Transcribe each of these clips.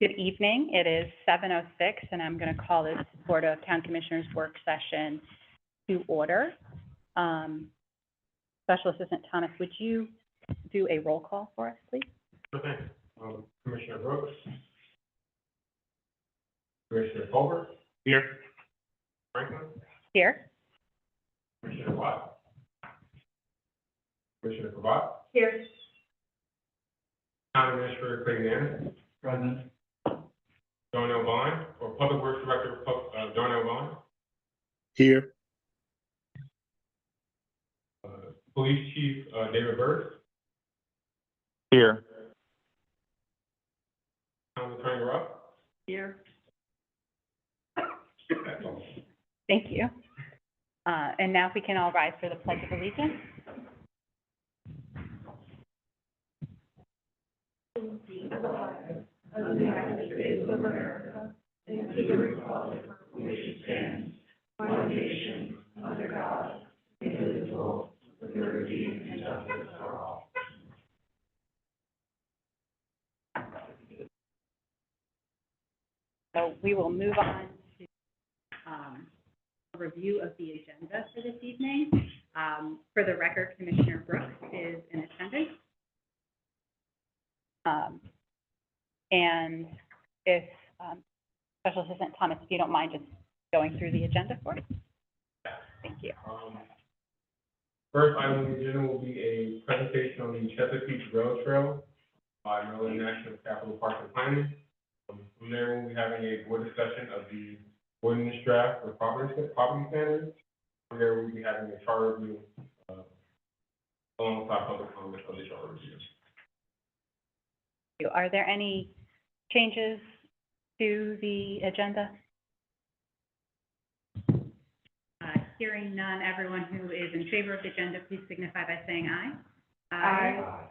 Good evening. It is 7:06, and I'm going to call this Board of Town Commissioners work session to order. Special Assistant Thomas, would you do a roll call for us, please? Okay. Commissioner Brooks. Commissioner Colbert. Here. Franklin. Here. Commissioner Watt. Commissioner Kabat. Here. Town Administrator Craig Nance. Present. Darnell Vaughn, or Public Works Director, Darnell Vaughn. Here. Police Chief David Burris. Here. Town Attorney Ruff. Here. That's all. Thank you. And now if we can all rise for the Pledge of Allegiance. Of the United States of America, and to the republic for which it stands, one nation, under God, indivisible, with liberty and justice for all. So we will move on to a review of the agenda for this evening. For the record, Commissioner Brooks is in attendance. And if Special Assistant Thomas, if you don't mind just going through the agenda for us. Thank you. First item on the agenda will be a presentation on the Chesapeake Rail Trail by Maryland National Capital Parks and Planning. From there, we'll be having a board discussion of the ordinance draft for property standards. From there, we'll be having a charter review alongside public comment of the charter review. Are there any changes to the agenda? Hearing none, everyone who is in favor of the agenda, please signify by saying aye. Aye.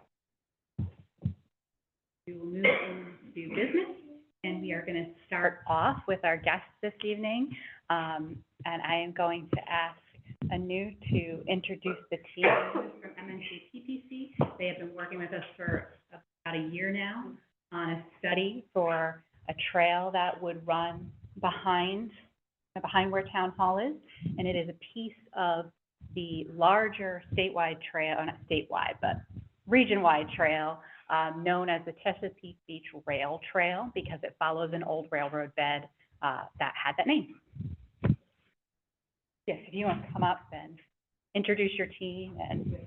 We will move into business, and we are going to start off with our guests this evening. And I am going to ask Anu to introduce the team from MNC PPC. They have been working with us for about a year now on a study for a trail that would run behind where Town Hall is, and it is a piece of the larger statewide trail, not statewide, but region-wide trail known as the Chesapeake Beach Rail Trail because it follows an old railroad bed that had that name. Yes, if you want to come up and introduce your team and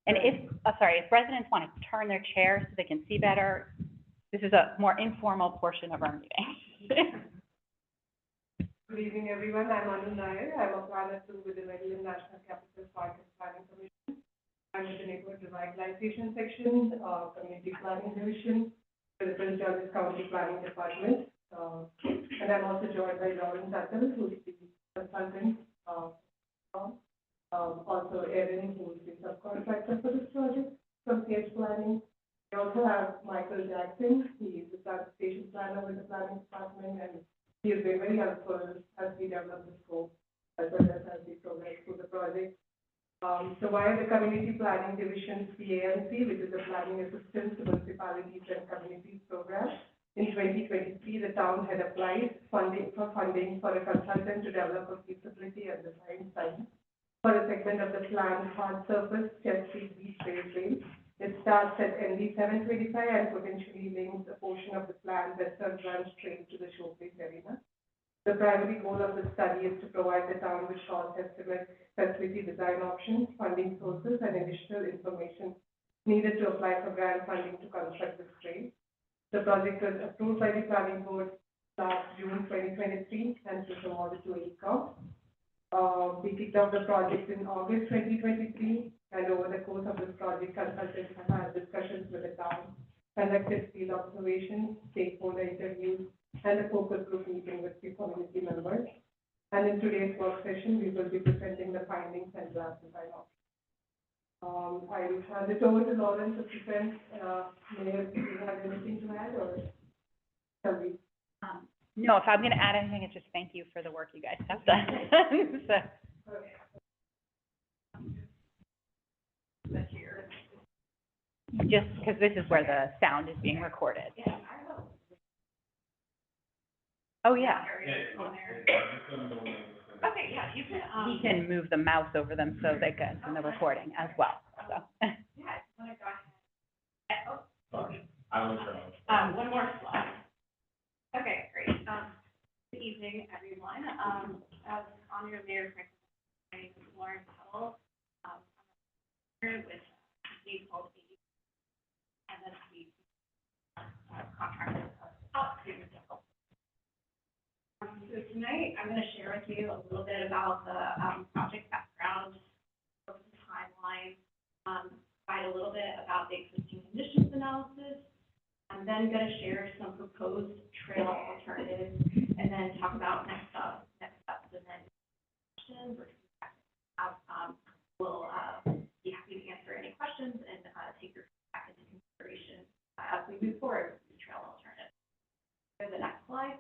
if residents want to turn their chairs so they can see better, this is a more informal portion of our meeting. Good evening, everyone. I'm Anu Nair. I'm a planner too with the Maryland National Capital Park and Planning Commission. I'm with the Neighborhood Revitalization Section, Community Planning Division, with the Prince George's County Planning Department. And I'm also joined by Lauren Tuttle, who is the consultant. Also Erin, who is the subcontractor for this project from CH Planning. We also have Michael Jackson. He is the transportation planner with the planning department, and he has been very helpful as we develop the scope as well as we progress through the project. So via the Community Planning Division, CAMC, which is the Planning Assistance to Municipalities and Communities Program, in 2023, the town had applied funding for a consultant to develop a feasibility and design study for a segment of the planned hard surface Chesapeake Beach Rail Trail. It starts at ND 725 and potentially links a portion of the planned Western Branch Trail to the Showplace Arena. The primary goal of the study is to provide the town with cost estimates, facility design options, funding sources, and additional information needed to apply for grant funding to construct this trail. The project was approved by the Planning Board last June 2023 and was awarded to AECOM. We kicked off the project in August 2023, and over the course of this project, consultants have had discussions with the town, conducted field observations, stakeholder interviews, and a focus group meeting with the community members. And in today's work session, we will be presenting the findings and draft design options. I will hand it over to Lauren to present. Mayor, do you have anything to add, or shall we? No, if I'm going to add anything, it's just thank you for the work you guys have done. So. Okay. just because this is where the sound is being recorded. Oh, yeah. Okay, yeah, you can, He can move the mouse over them so they can, in the recording as well, so. yeah, if you wanna go ahead. Oh, Sorry, I don't know. one more slide. Okay, great. Good evening, everyone. As on your mayor, my name is Lauren Tuttle. I'm here with a company called MSC, contractor of student development. So tonight, I'm gonna share with you a little bit about the, project background, the timeline, provide a little bit about the existing conditions analysis. I'm then gonna share some proposed trail alternatives, and then talk about next steps, and then questions or feedback. We'll, be happy to answer any questions and, take your feedback into consideration, as we move forward with the trail alternatives. Go to the next slide.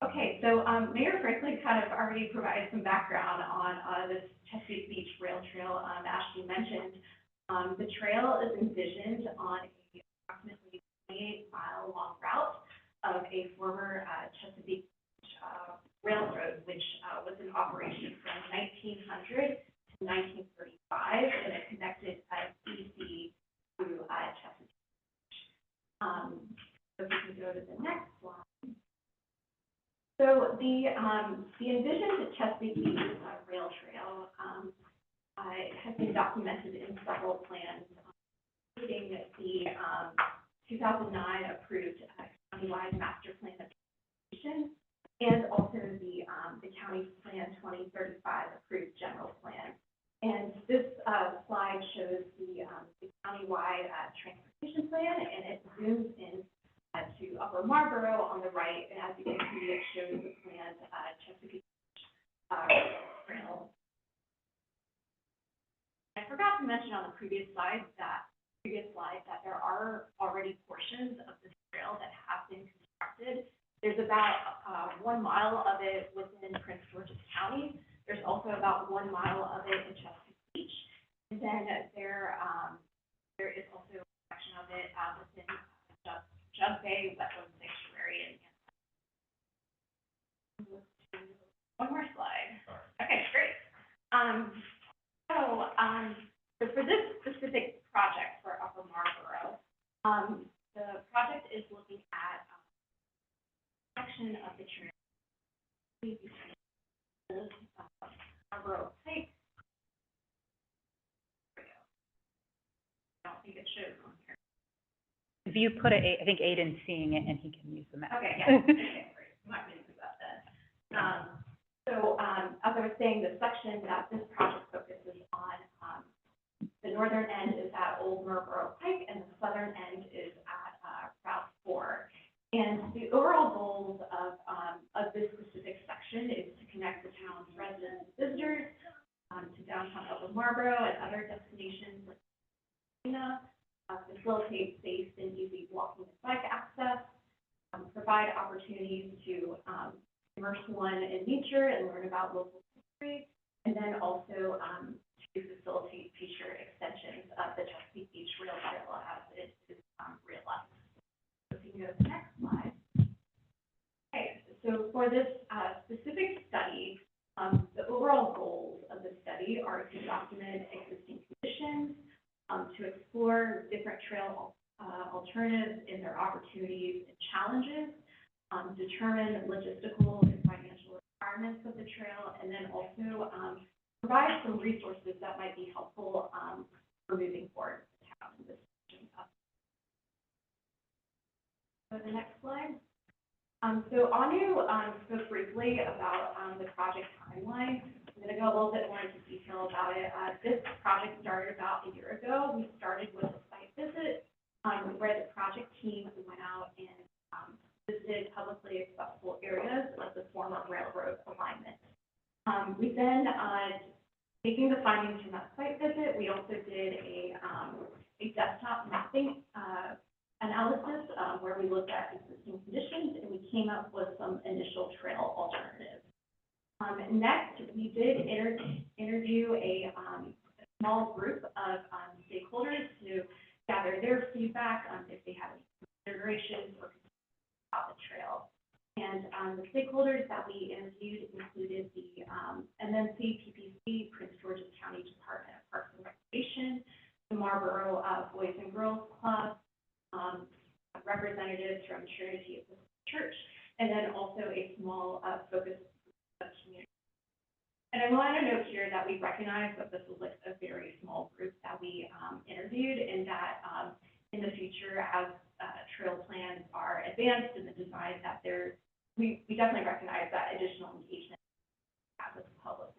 Okay, so, Mayor Franklin kind of already provided some background on, this Chesapeake Beach Rail Trail. As she mentioned, the trail is envisioned on a approximately 28-mile-long route of a former Chesapeake Beach railroad, which was in operation from 1900 to 1935, and it connected DC to Chesapeake Beach. So if we can go to the next slide. So the envisioned Chesapeake Beach rail trail has been documented in several plans, including the 2009 approved countywide master plan of transportation, and also the county plan 2035 approved general plan. And this slide shows the countywide transportation plan, and it zooms in to Upper Marlboro on the right, and as you can see, it shows the planned Chesapeake Beach trail. I forgot to mention on the previous slide that there are already portions of this trail that have been constructed. There's about 1 mile of it within Prince George's County. There's also about 1 mile of it in Chesapeake Beach, and then there is also a section of it within Jug Bay Wetland Sanctuary. And one more slide. Okay, great. So for this specific project for Upper Marlboro, the project is looking at a section of the trail between Marlboro Pike. I don't think it shows on here. If you put I think Aiden's seeing it and he can use the mouse. Okay, yeah, okay, great. I'm not gonna do that then. As I was saying, the section that this project focuses on, the northern end is at Old Marlboro Pike, and the southern end is at Route 4. And the overall goals of this specific section is to connect the town's residents and visitors to downtown Upper Marlboro and other destinations like Marina, facilitate safe and easy walking and bike access, provide opportunities to immerse one in nature and learn about local history, and then also to facilitate future extensions of the Chesapeake Beach Rail Trail as it is realized. So if you can go to the next slide. Okay, so for this specific study, the overall goals of the study are to document existing conditions, to explore different trail alternatives and their opportunities and challenges, determine logistical and financial requirements of the trail, and then also provide some resources that might be helpful for moving forward with the town in this section. So the next slide. So Anu spoke briefly about the project timeline. I'm going to go a little bit more into detail about it. This project started about a year ago. We started with a site visit where the project team went out and visited publicly accessible areas of the former railroad alignment. We then, taking the findings from that site visit, we also did a desktop mapping analysis where we looked at existing conditions, and we came up with some initial trail alternatives. Next, we did interview a small group of stakeholders to gather their feedback, if they have any considerations or concerns about the trail. And, the stakeholders that we interviewed included the, MNC PPC, Prince George's County Department of Parks and Recreation, the Marlboro, Boys and Girls Club, representatives from Trinity Episcopal Church, and then also a small, focus of community. And I want to note here that we recognize that this was like a very small group that we, interviewed, and that, in the future, as, trail plans are advanced in the design, that we definitely recognize that additional engagement with the public.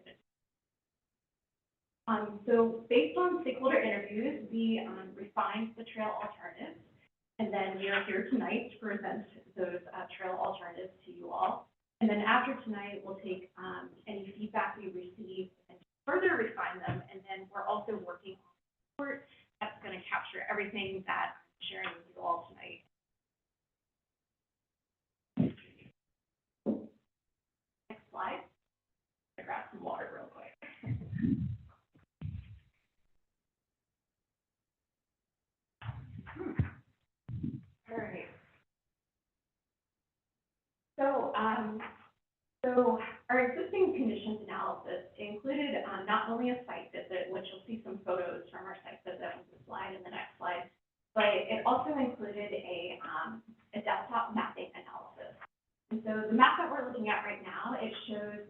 So based on stakeholder interviews, we, refined the trail alternatives, and then we are here tonight to present those, trail alternatives to you all. And then after tonight, we'll take, any feedback we receive and further refine them, and then we're also working on a report that's going to capture everything that I'm sharing with you all tonight. Next slide. I'll grab some water real quick. All right. So our existing conditions analysis included, not only a site visit, which you'll see some photos from our site visit on the slide in the next slide, but it also included a desktop mapping analysis. And so the map that we're looking at right now, it shows,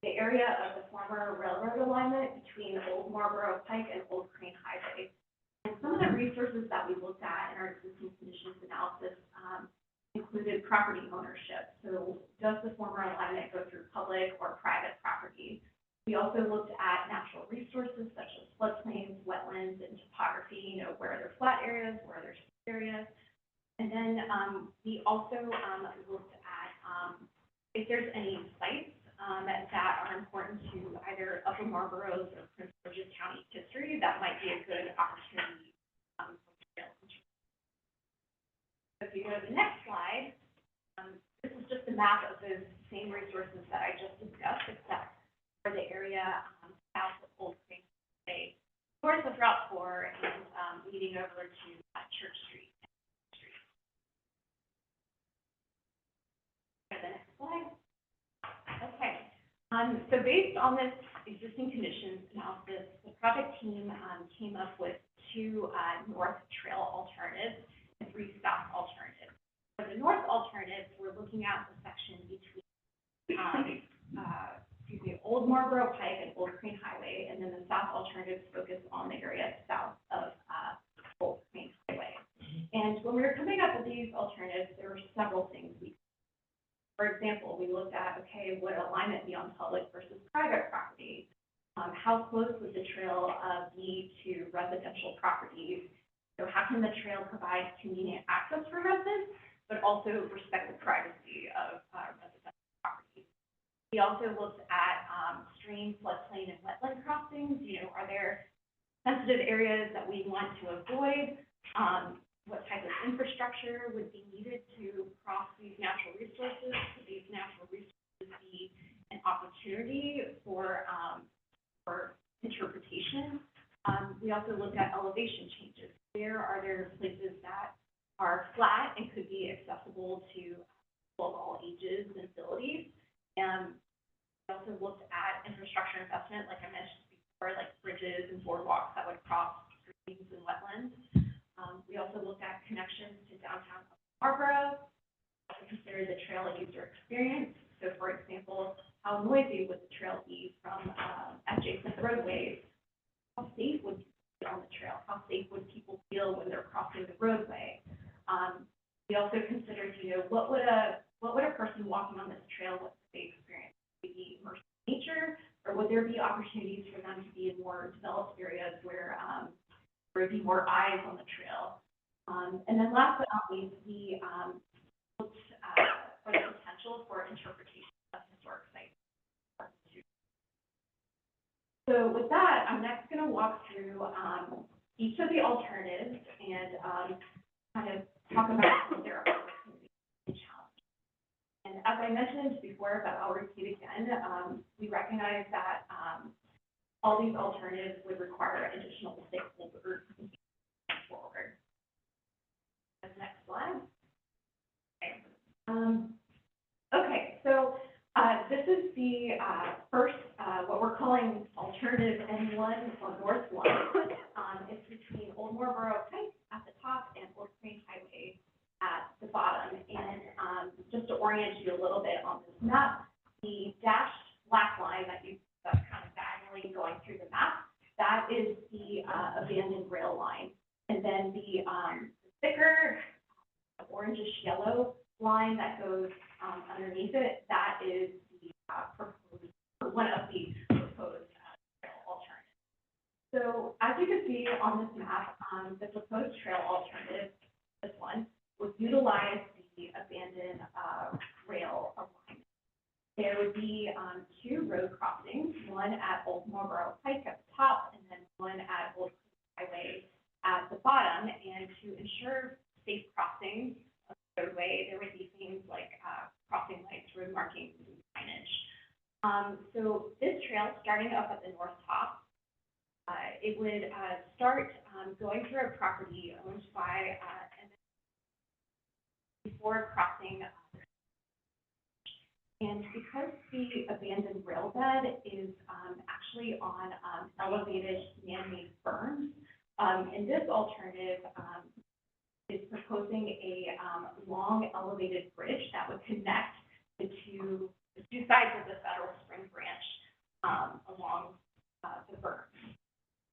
the area of the former railroad alignment between Old Marlboro Pike and Old Crane Highway. And some of the resources that we looked at in our existing conditions analysis, included property ownership. So does the former alignment go through public or private property? We also looked at natural resources such as floodplains, wetlands, and topography, where are there flat areas, where are there steep areas. And then, we also, looked at, if there's any sites, that are important to either Upper Marlboro's or Prince George's County history, that might be a good opportunity, for trail. If you go to the next slide, this is just a map of those same resources that I just discussed, except for the area, south of Old Crane Highway, north of Route 4, and, leading over to, Church Street. The next slide. Okay. So based on this existing conditions analysis, the project team, came up with 2, north trail alternatives and 3 south alternatives. For the north alternatives, we're looking at the section between, Old Marlboro Pike and Old Crane Highway, and then the south alternatives focus on the area south of, Old Crane Highway. And when we were coming up with these alternatives, there were several things for example, we looked at, okay, would alignment be on public versus private property? How close would the trail be to residential properties? So how can the trail provide convenient access for residents, but also respect the privacy of residential properties? We also looked at stream, floodplain, and wetland crossings. Are there sensitive areas that we want to avoid? What type of infrastructure would be needed to cross these natural resources? Could these natural resources be an opportunity for interpretation? We also looked at elevation changes. Where are there places that are flat and could be accessible to people of all ages and abilities? We also looked at infrastructure investment, like I mentioned before, like bridges and boardwalks that would cross streams and wetlands. We also looked at connections to downtown Marlboro, also considered the trail user experience. So for example, how noisy would the trail be from adjacent roadways? How safe would people be on the trail? How safe would people feel when they're crossing the roadway? We also considered, what would a person walking on this trail, what would they experience? Would they be immersed in nature, or would there be opportunities for them to be in more developed areas where there'd be more eyes on the trail? And then last but not least, we looked for the potential for interpretation of historic sites. So with that, I'm next going to walk through each of the alternatives and kind of talk about some of their opportunities and challenges. And as I mentioned before, but I'll repeat again, we recognize that all these alternatives would require additional stakeholder engagement. alternative N1 or north line. It's between Old Marlboro Pike at the top and Old Crane Highway at the bottom. And just to orient you a little bit on this map, the dashed black line that's kind of diagonally going through the map, that is the abandoned rail line. And then the thicker orangish yellow line that goes underneath it, that is the proposed, one of the proposed trail alternatives. So as you can see on this map, the proposed trail alternative, this one, would utilize the abandoned rail alignment. There would be two road crossings, one at Old Marlboro Pike at the top, and then one at Old Crane Highway at the bottom. And to ensure safe crossing of the roadway, there would be things like crossing lights, road markings, and signage. So this trail, starting up at the north top, it would start going through a property owned by before crossing. And because the abandoned rail bed is actually on elevated man-made berms, and this alternative is proposing a long elevated bridge that would connect the two sides of the Federal Spring Branch along the berm.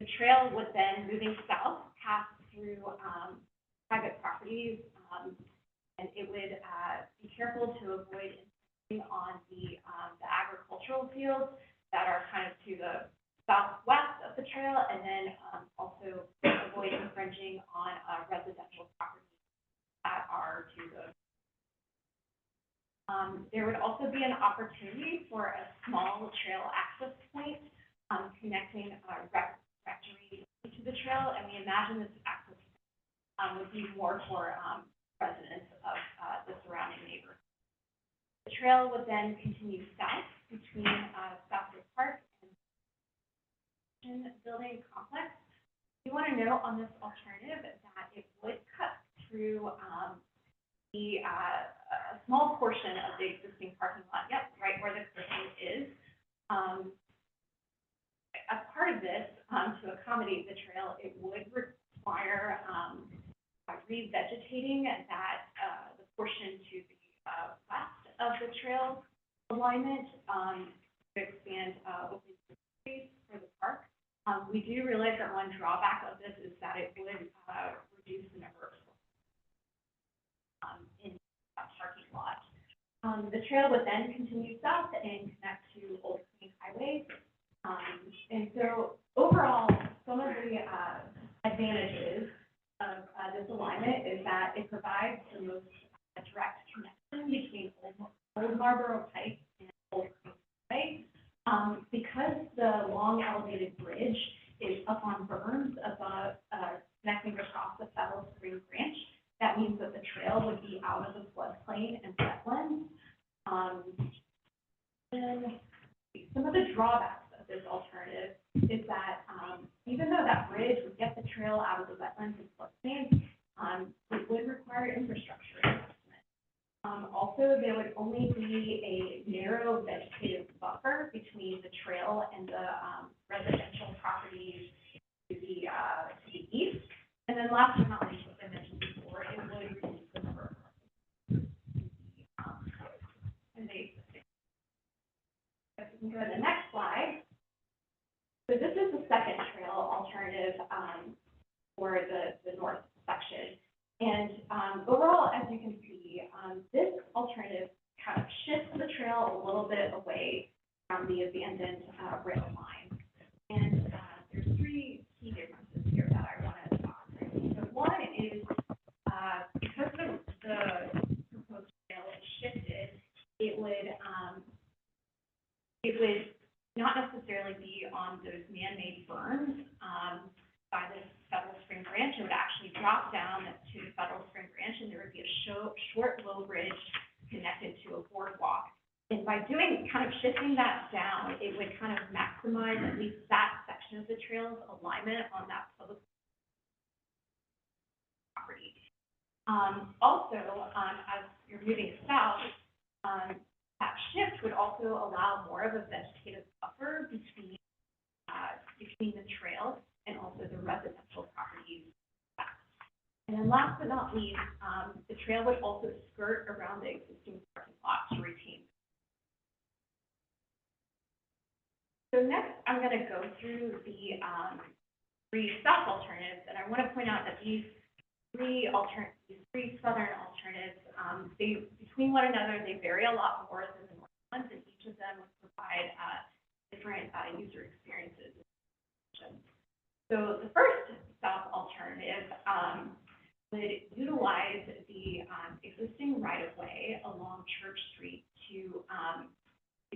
The trail would then, moving south, pass through private properties, and it would be careful to avoid on the agricultural fields that are kind of to the southwest of the trail, and then also avoid infringing on residential properties that are to the. There would also be an opportunity for a small trail access point connecting rectory to the trail, and we imagine this access would be more for residents of the surrounding neighborhood. The trail would then continue south between Southwood Park and building complex. We want to note on this alternative that it would cut through a small portion of the existing parking lot. Yep, right where the cursor is. As part of this, to accommodate the trail, it would require revegetating that the portion to the west of the trail alignment to expand open space for the park. We do realize that one drawback of this is that it would reduce the number of in that parking lot. The trail would then continue south and connect to Old Crane Highway. And so overall, some of the advantages of this alignment is that it provides the most direct connection between Old Marlboro Pike and Old Crane Highway. Because the long elevated bridge is up on berms above, connecting across the Federal Spring Branch, that means that the trail would be out of the floodplain and wetlands. And some of the drawbacks of this alternative is that even though that bridge would get the trail out of the wetlands and floodplain, it would require infrastructure investment. Also, there would only be a narrow vegetative buffer between the trail and the residential properties to the east. And then last but not least, as I mentioned before, it would reduce the number of and they. If we can go to the next slide. So this is the second trail alternative for the north section. And overall, as you can see, this alternative kind of shifts the trail a little bit away from the abandoned rail line. And there's three key differences here that I want to talk about. So one is because the proposed trail is shifted, it would not necessarily be on those man-made berms by the Federal Spring Branch. It would actually drop down to the Federal Spring Branch, and there would be a short, low bridge connected to a boardwalk. And by kind of shifting that down, it would kind of maximize at least that section of the trail's alignment on that public property. Also, as you're moving south, that shift would also allow more of a vegetative buffer between between the trail and also the residential properties. And then last but not least, the trail would also skirt around the existing parking lot to retain. So next, I'm going to go through the three south alternatives, and I want to point out that these three southern alternatives, between one another, they vary a lot more than the north ones, and each of them would provide different user experiences. So the first south alternative would utilize the existing right-of-way along Church Street to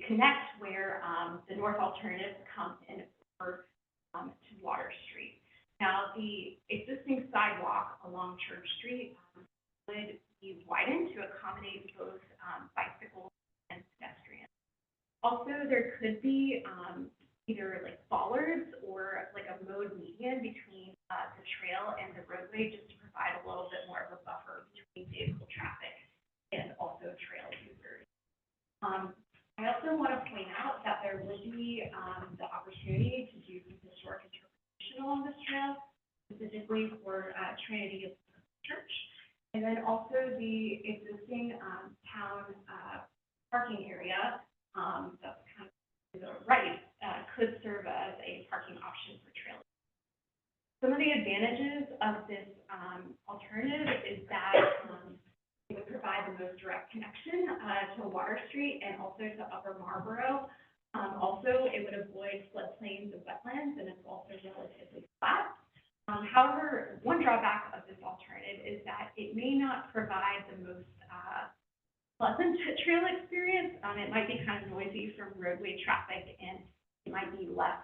connect where the north alternative comes in over to Water Street. Now, the existing sidewalk along Church Street would be widened to accommodate both bicycles and pedestrians. Also, there could be either like bollards or like a mode median between the trail and the roadway, just to provide a little bit more of a buffer between vehicle traffic and also trail users. I also want to point out that there would be the opportunity to do some historic interpretation along this trail, specifically for Trinity Church, and then also the existing town parking area that's kind of to the right could serve as a parking option for trailers. Some of the advantages of this alternative is that it would provide the most direct connection to Water Street and also to Upper Marlboro. Also, it would avoid floodplains and wetlands, and it's also relatively flat. However, one drawback of this alternative is that it may not provide the most pleasant trail experience. It might be kind of noisy from roadway traffic, and it might be less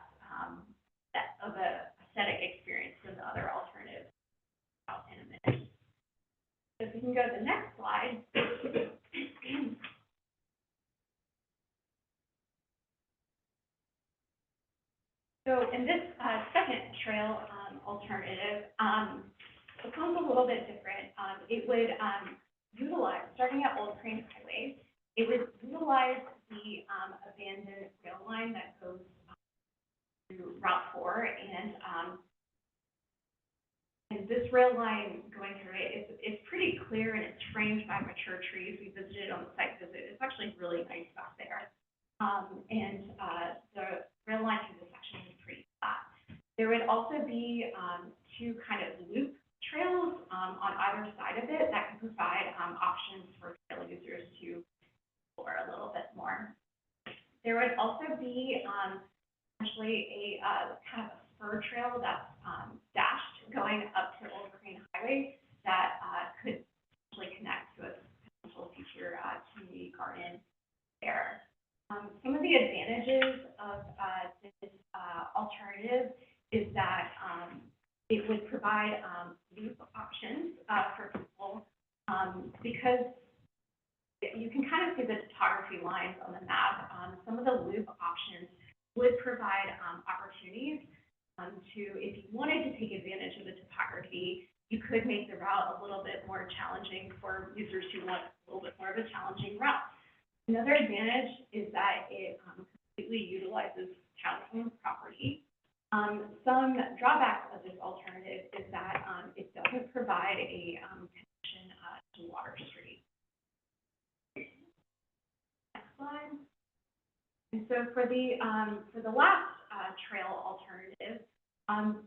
of a aesthetic experience than the other alternatives. Out in a minute. So if we can go to the next slide. So in this second trail alternative, it comes a little bit different. It would utilize, starting at Old Crane Highway, it would utilize the abandoned rail line that goes through Route 4, and this rail line going through it, it's pretty clear and it's framed by mature trees. We visited on the site visit. It's actually really nice back there. The rail line through this section is pretty flat. There would also be two kind of loop trails on either side of it that could provide options for trail users to explore a little bit more. There would also be essentially a kind of a spur trail that's dashed going up to Old Crane Highway that could actually connect to a potential future community garden there. Some of the advantages of this alternative is that it would provide loop options for people because you can kind of see the topography lines on the map. Some of the loop options would provide opportunities to, if you wanted to take advantage of the topography, you could make the route a little bit more challenging for users who want a little bit more of a challenging route. Another advantage is that it completely utilizes town-owned property. Some drawbacks of this alternative is that it doesn't provide a connection to Water Street. Next slide. And so for the last trail alternative,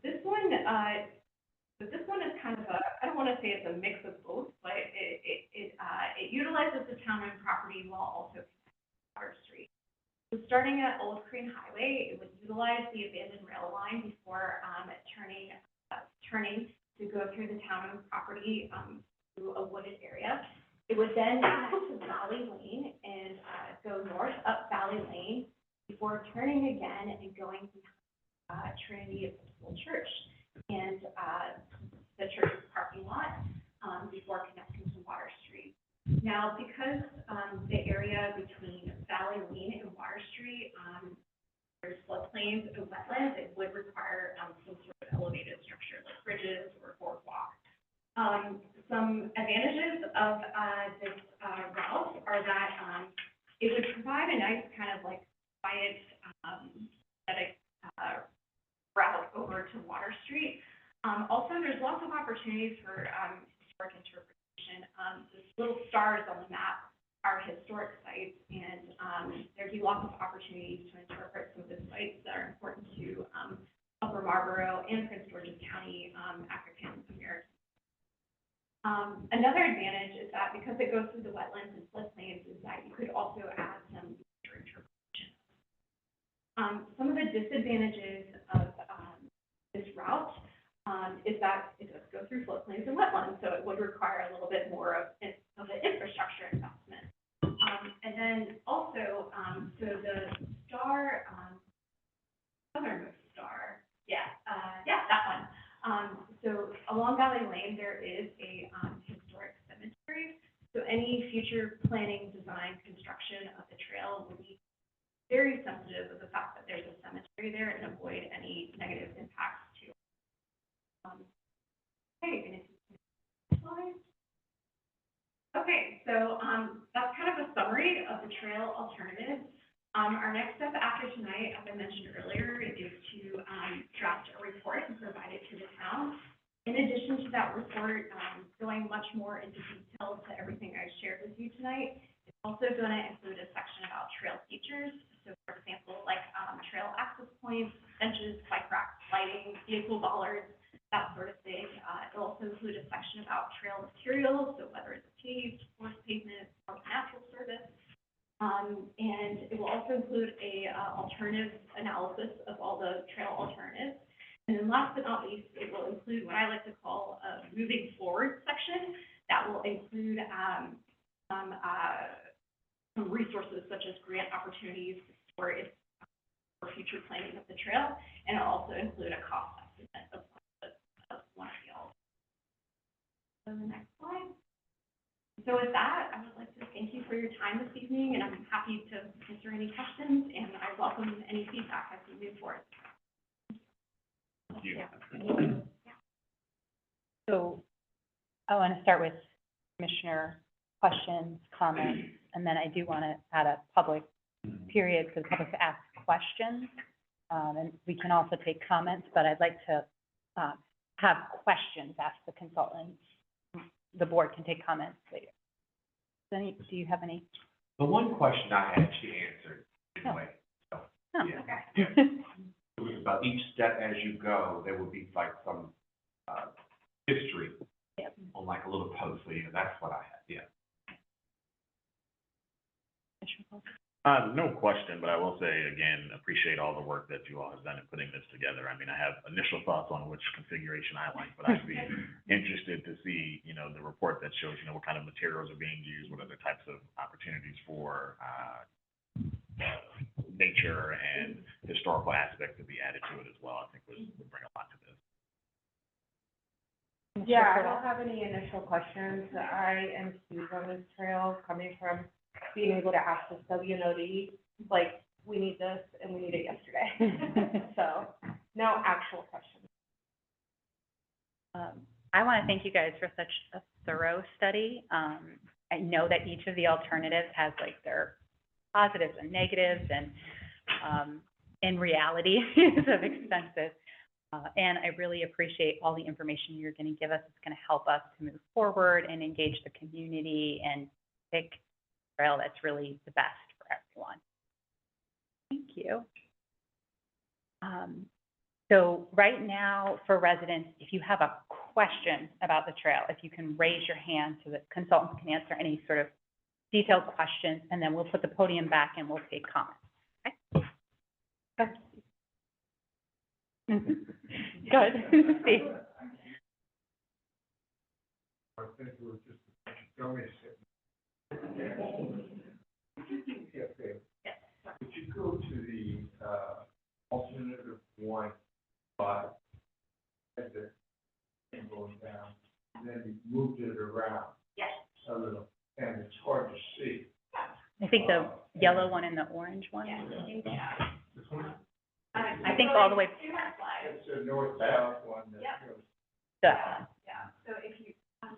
this one is kind of I don't want to say it's a mix of both, but it utilizes the town-owned property while also connecting to Water Street. So starting at Old Crane Highway, it would utilize the abandoned rail line before turning to go through the town-owned property through a wooded area. It would then connect to Valley Lane and go north up Valley Lane before turning again and going to Trinity Episcopal Church and the church's parking lot before connecting to Water Street. Now, because the area between Valley Lane and Water Street, there's floodplains and wetlands, it would require some sort of elevated structure like bridges or boardwalk. Some advantages of this route are that it would provide a nice kind of like quiet, aesthetic Water Street. Also, there's lots of opportunities for, historic interpretation. The little stars on the map are historic sites, and, there'd be lots of opportunities to interpret some of the sites that are important to, Upper Marlboro and Prince George's County, African American. Another advantage is that because it goes through the wetlands and floodplains, is that you could also add some nature interpretation. Some of the disadvantages of, this route, is that it does go through floodplains and wetlands, so it would require a little bit more of an infrastructure investment. And then also, so the star, southernmost star, that one. So along Valley Lane, there is a, historic cemetery. So any future planning, design, construction of the trail will be very sensitive of the fact that there's a cemetery there and avoid any negative impacts to. Okay, and if you slide. Okay, so, that's kind of a summary of the trail alternatives. Our next step after tonight, as I mentioned earlier, is to, draft a report and provide it to the town. In addition to that report, going much more into detail to everything I shared with you tonight, it's also going to include a section about trail features. So, for example, like, trail access points, benches, bike racks, lighting, vehicle bollards, that sort of thing. It'll also include a section about trail materials, so whether it's paved, forest pavement, or natural surface. And it will also include a, alternative analysis of all the trail alternatives. And then last but not least, it will include what I like to call a moving forward section that will include, some resources such as grant opportunities for future planning of the trail, and it'll also include a cost estimate of one of the alternatives. So the next slide. So with that, I would like to thank you for your time this evening, and I'm happy to answer any questions, and I welcome any feedback as we move forward. Thank you. So I want to start with commissioner questions, comments, and then I do want to add a public period for the public to ask questions. And we can also take comments, but I'd like to have questions asked the consultants. The board can take comments later. Do you have any? The one question I had, she answered anyway. So, No. yeah. Okay. It was about each step as you go, there would be like some, history. Yep. On like a little post, so yeah, that's what I had, yeah. No question, but I will say again, appreciate all the work that you all have done in putting this together. I mean, I have initial thoughts on which configuration I like, but I'd be interested to see, the report that shows, what kind of materials are being used, what other types of opportunities for, nature and historical aspects to be added to it as well. I think would bring a lot to this. Yeah, I don't have any initial questions. I am huge on this trail, coming from being able to access WNOD, like, we need this and we need it yesterday. So, no actual questions. I want to thank you guys for such a thorough study. I know that each of the alternatives has like their positives and negatives, and in reality, it's expensive. And I really appreciate all the information you're going to give us. It's going to help us to move forward and engage the community and pick a trail that's really the best for everyone. Thank you. So right now, for residents, if you have a question about the trail, if you can raise your hand so that consultants can answer any sort of detailed questions, and then we'll put the podium back and we'll take comments. Okay? Good. Steve. I think we're just dummies sitting. Would you go to the, alternative one spot at the thing going down, and then you moved it around? Yes. A little, and it's hard to see. I think the yellow one and the orange one. Yeah, I think, This one? I think all the way. To that slide. It's a north-south one that Yep. goes. Yeah, so if you,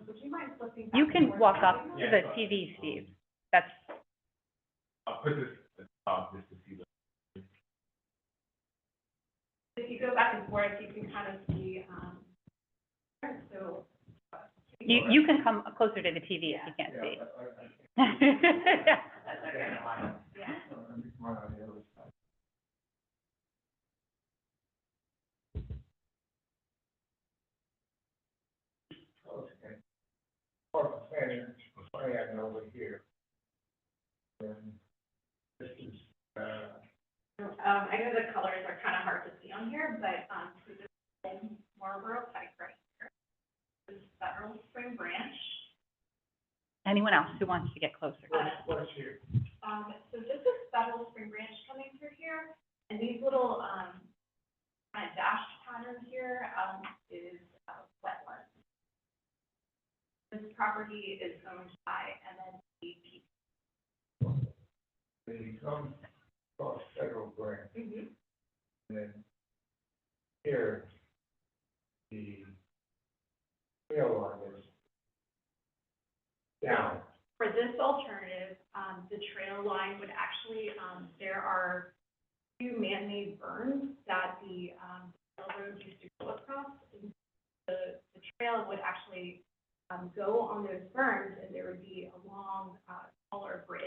would you mind flipping back? You and can forth? walk up to Yeah. the TV, Steve. That's, I'll put this at the top just to see the. The if you go back and forth, you can kind of see, so. You can come closer to the TV if you can't Yeah, see. I That's okay. Yeah. let me come on the other side. Okay. Plan over here. And this is, I know the colors are kind of hard to see on here, but, so this is Marlboro Pike right here. This is Federal Spring Branch. Anyone else who wants to get closer? what's here? So this is Federal Spring Branch coming through here, and these little, kind of dashed patterns here, is, wetlands. This property is owned by MNCP. They come across federal grant, Mm-hmm. and then here, the trail line is down. For this alternative, the trail line would actually, there are two man-made berms that the, railroad used to go across. And the trail would actually, go on those berms, and there would be a long, taller bridge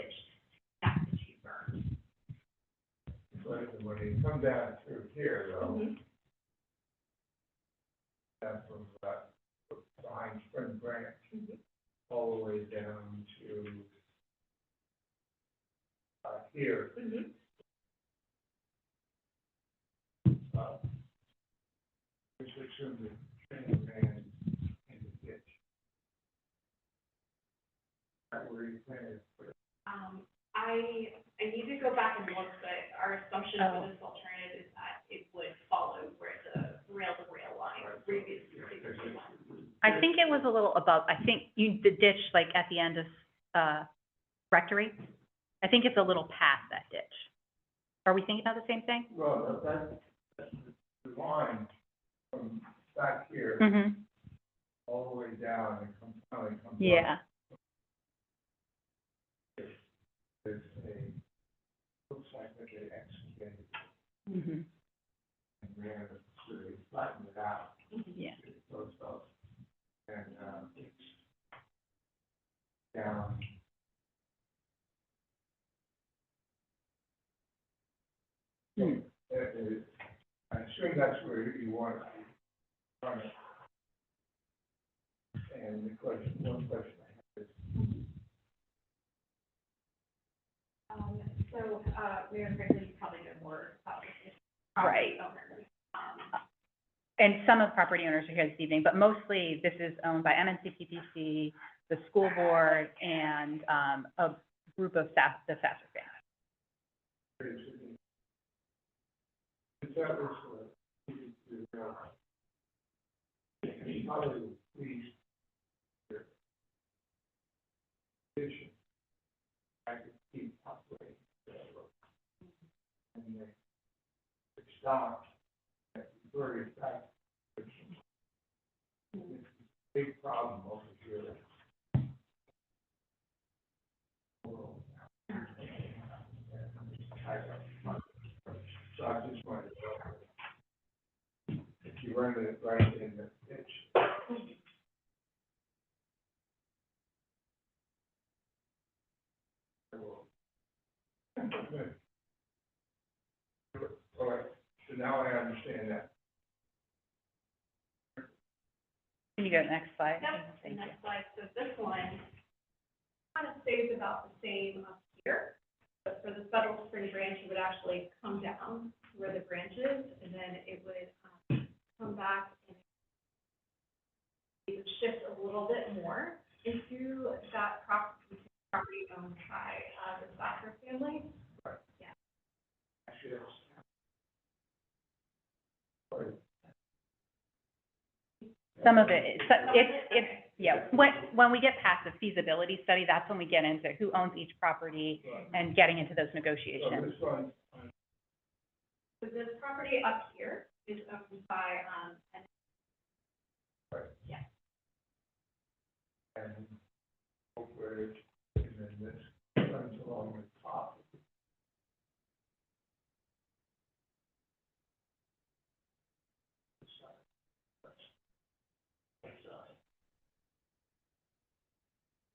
to connect the two berms. But when they come down through here, though, Mm-hmm. down from, behind Spring Branch, Mhm. all the way down to, here, Mm-hmm. which is in the train ran in the ditch. That where you planted, I need to go back and look, but our assumption for this alternative is that it would follow where the rail-to-rail line previously went. I think it was a little above, I think the ditch, like, at the end of, Rectory. I think it's a little past that ditch. Are we thinking about the same thing? well, that's the line from back here, Mm-hmm. all the way down, and finally comes up. Yeah. There's a, looks like that they excavated Mm-hmm. and ran it, so they flattened it out. Yeah. It goes up, and, it's down. Hmm. I assume that's where you want it to run it. And the question, one question I have is, So, Mayor Franklin, you probably know more about this. Right. Owners. And some of the property owners are here this evening, but mostly this is owned by MNCPPC, the school board, and, a group of the Sasser family. if that was, probably please, vision, I could keep operating, and it stopped, and very fast. It's a big problem over here. So I just wanted to know, if you run it right in the ditch. I will. All right, so now I understand that. Can you go to the next slide? Yep, Thank you. next slide, so this one kind of stays about the same up here, but for the Federal Spring Branch, it would actually come down where the branch is, and then it would, come back and it would shift a little bit more into that property owned by, the Sasser family. Actually, that's. Some of it's, yeah, when we get past the feasibility study, that's when we get into who owns each property and getting into those So negotiations. this one, So this property up here is owned by, an and over it, and then this runs along the top.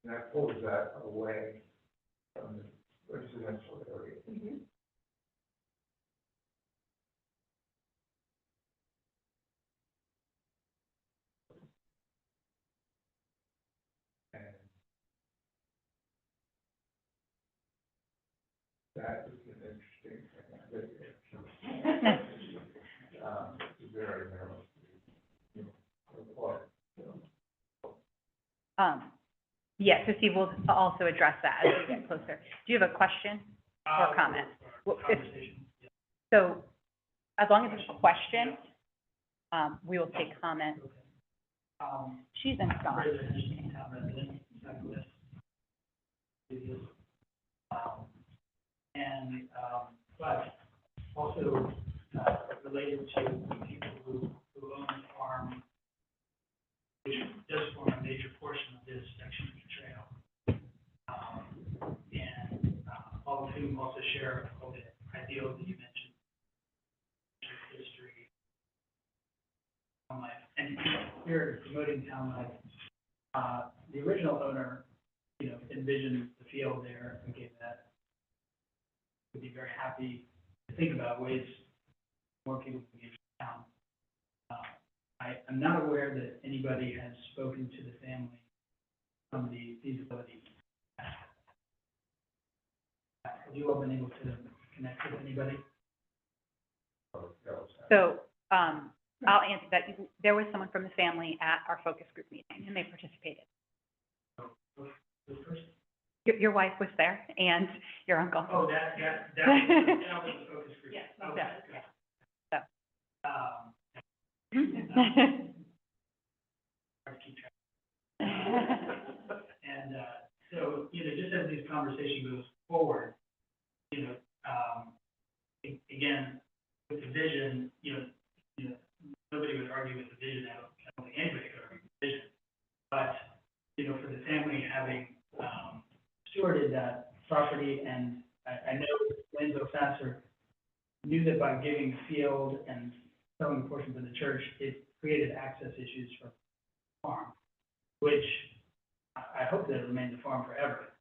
And that pulls that away from the residential area. And that is an interesting thing. Very narrow. You know, or, you know. Yes, so Steve will also address that as we get closer. Do you have a question or comment? Well, so, as long as it's a question, we will take comment. She's in Scott. But also, related to people who own the farm, which does form a major portion of this section of the trail. All of whom also share all the ideals that you mentioned, history, town life, and here promoting town life. The original owner, envisioned the field there and gave that. Would be very happy to think about ways more people can get to town. I'm not aware that anybody has spoken to the family from the feasibility. Have you all been able to connect with anybody? So, I'll answer that. There was someone from the family at our focus group meeting, and they participated. The person? Your wife was there, and your uncle. Oh, that was the focus group. Yes, Okay, so. good. Hard to keep track. And, so, just as this conversation goes forward, again, with the vision, nobody would argue with the vision. I don't think anybody could argue with the vision. But, for the family having, stewarded that property, and I know Winslow Sasser knew that by giving the field and selling portions of the church, it created access issues for the farm, which I hope that it remains a farm forever,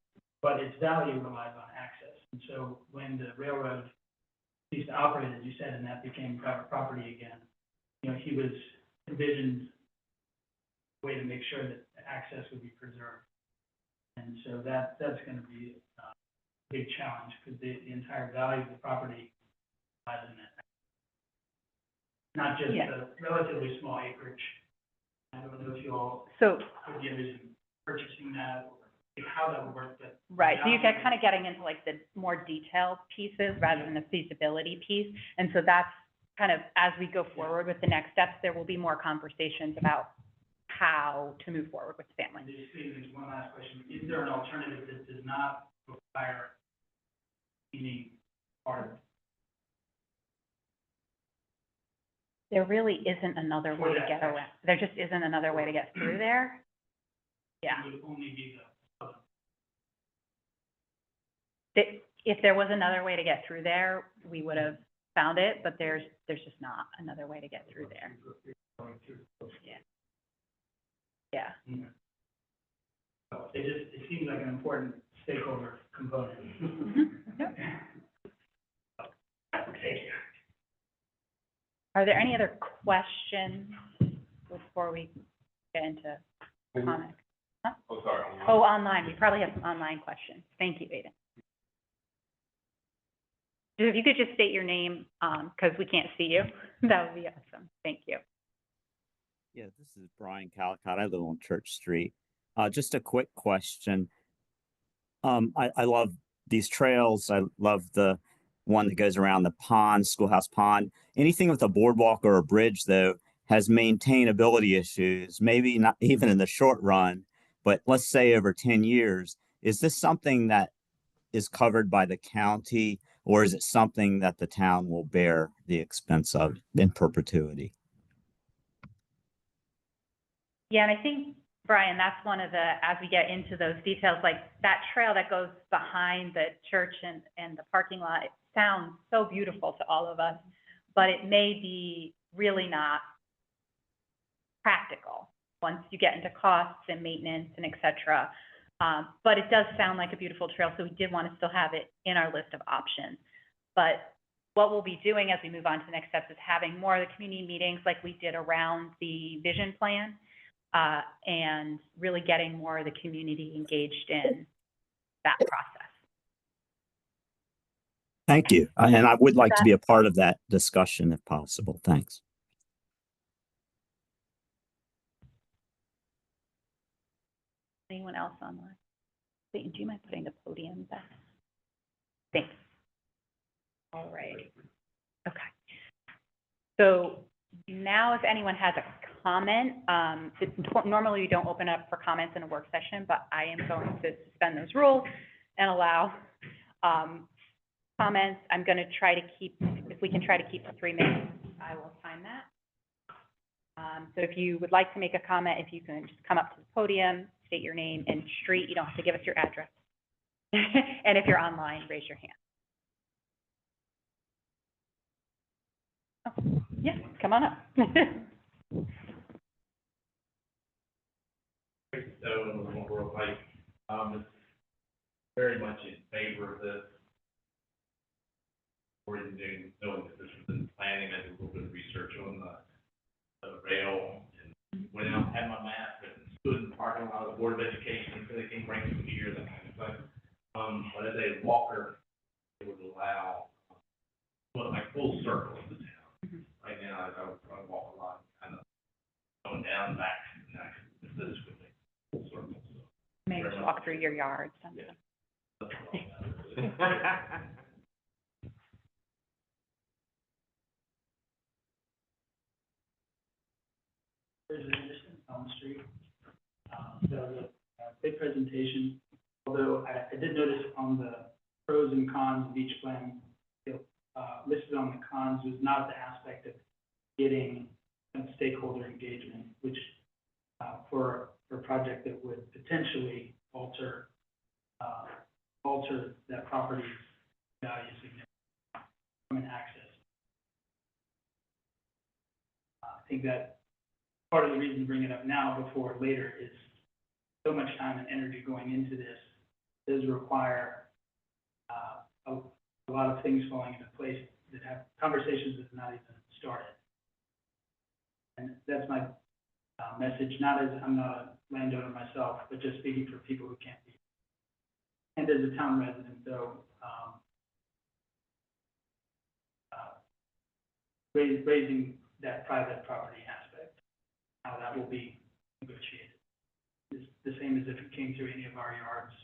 but its value relies on access. And so when the railroad ceased to operate, as you said, and that became private property again, he was envisioned a way to make sure that the access would be preserved. And so that's going to be a big challenge, because the entire value of the property lies in it. Not just the relatively small acreage. I don't know if you all So, would be envisioning purchasing that, or how that would work, but. right, so you get kind of getting into like the more detailed pieces rather than the feasibility piece. And so that's kind of, as we go forward with the next steps, there will be more conversations about how to move forward with the family. Just there's one last question. Is there an alternative that does not require any part of? There really isn't another way to get around, there just isn't another way to get through there. Yeah. It would only be the. If there was another way to get through there, we would have found it, but there's just not another way to get through there. Yeah. It seems like an important stakeholder component. Yep. Thank you. Are there any other questions before we get into comments? Oh, sorry. Oh, online, we probably have some online questions. Thank you, Aiden. If you could just state your name, because we can't see you, that would be awesome. Thank you. Yeah, this is Brian Calicott. I live on Church Street. Just a quick question. I love these trails. I love the one that goes around the pond, Schoolhouse Pond. Anything with a boardwalk or a bridge, though, has maintainability issues, maybe not even in the short run, but let's say over 10 years. Is this something that is covered by the county, or is it something that the town will bear the expense of in perpetuity? Yeah, and I think, Brian, that's one of the, as we get into those details, like that trail that goes behind the church and the parking lot, it sounds so beautiful to all of us, but it may be really not practical once you get into costs and maintenance and et cetera. But it does sound like a beautiful trail, so we did want to still have it in our list of options. But what we'll be doing as we move on to the next steps is having more of the community meetings like we did around the vision plan, and really getting more of the community engaged in that process. Thank you. And I would like to be a part of that discussion if possible. Thanks. Anyone else online? Peyton, do you mind putting the podium back? Thanks. All right. Okay. So now if anyone has a comment, normally we don't open up for comments in a work session, but I am going to suspend those rules and allow comments. I'm going to try to keep, if we can try to keep to 3 minutes, I will time that. So if you would like to make a comment, if you can just come up to the podium, state your name and street. You don't have to give us your address. And if you're online, raise your hand. Oh, yeah, come on up. So, real quick, very much in favor of this. Or in doing, knowing that this was in planning, I did a little bit of research on the rail, and went out, had my map, and stood in the parking lot of the Board of Education, so they can bring some here, that kind of thing. But as a walker, it would allow, like full circle of the town. Right now, I walk a lot, kind of going down, back, and this would make full circle, so. Maybe just walk through your yard. Yeah. There's an addition on the street. There was a big presentation, although I did notice on the pros and cons of each plan, listed on the cons was not the aspect of getting stakeholder engagement, which for a project that would potentially alter that property's value significantly from an access. I think that part of the reason to bring it up now before later is so much time and energy going into this does require a lot of things falling into place that have conversations that have not even started. And that's my message, not as, I'm not a landowner myself, but just speaking for people who can't be. And as a town resident, though, raising that private property aspect, how that will be negotiated. It's the same as if it came through any of our yards.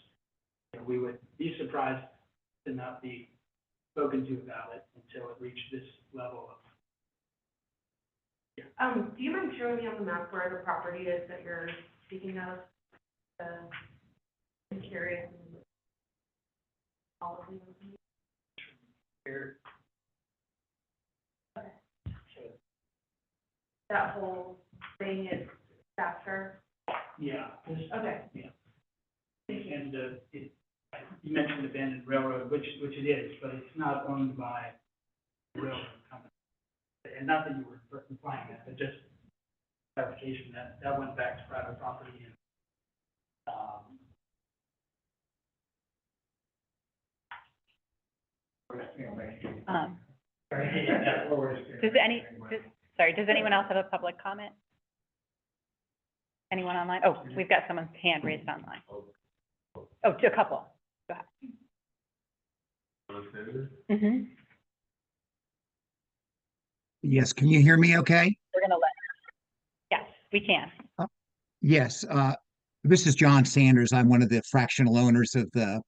You know, we would be surprised to not be spoken to about it until it reached this level of. Do you mind showing me on the map where the property is that you're speaking of? I'm curious. All of them. Here. That whole thing is faster? Yeah. Okay. Yeah. And you mentioned abandoned railroad, which it is, but it's not owned by the railroad company. And not that you were implying that, but just clarification that went back to private property and, Does anyone else have a public comment? Anyone online? Oh, we've got someone's hand raised online. Oh, a couple. Go ahead. Mm-hmm. Yes, can you hear me okay? We're gonna yes, we can. Yes, this is John Sanders. I'm one of the fractional owners of the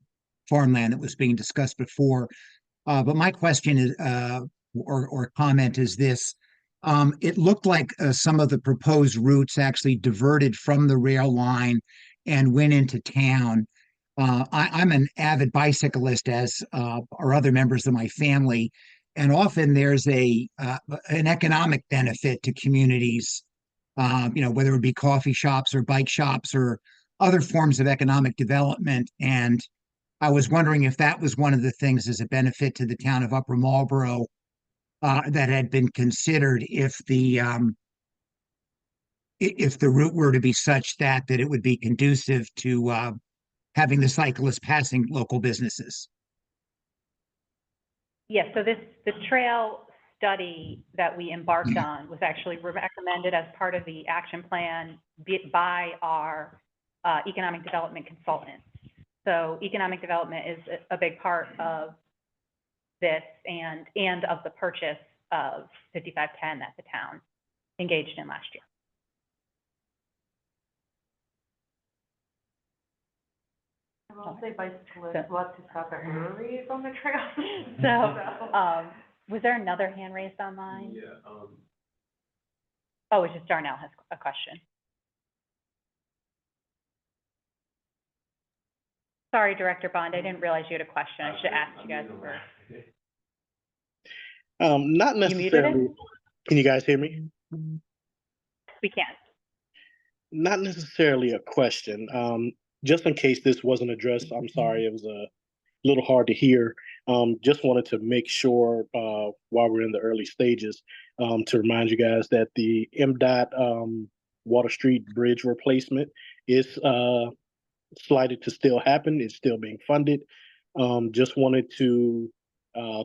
farmland that was being discussed before. But my question is, or comment is this. It looked like some of the proposed routes actually diverted from the rail line and went into town. I'm an avid bicyclist, as are other members of my family, and often there's an economic benefit to communities, whether it be coffee shops or bike shops or other forms of economic development. And I was wondering if that was one of the things as a benefit to the town of Upper Marlboro that had been considered if the route were to be such that it would be conducive to having the cyclists passing local businesses? Yes, so the trail study that we embarked on was actually recommended as part of the action plan by our economic development consultant. So economic development is a big part of this and of the purchase of 5510 that the town engaged in last year. I will say bicyclists love to stop at breweries on the trail. So, was there another hand raised online? Yeah, Oh, it's just Darnell has a question. Sorry, Director Bond, I didn't realize you had a question. I should have asked you guys first. Not You muted necessarily. it? Can you guys hear me? We can. Not necessarily a question. Just in case this wasn't addressed, I'm sorry, it was a little hard to hear. Just wanted to make sure, while we're in the early stages, to remind you guys that the MDOT Water Street Bridge replacement is slated to still happen. It's still being funded. Just wanted to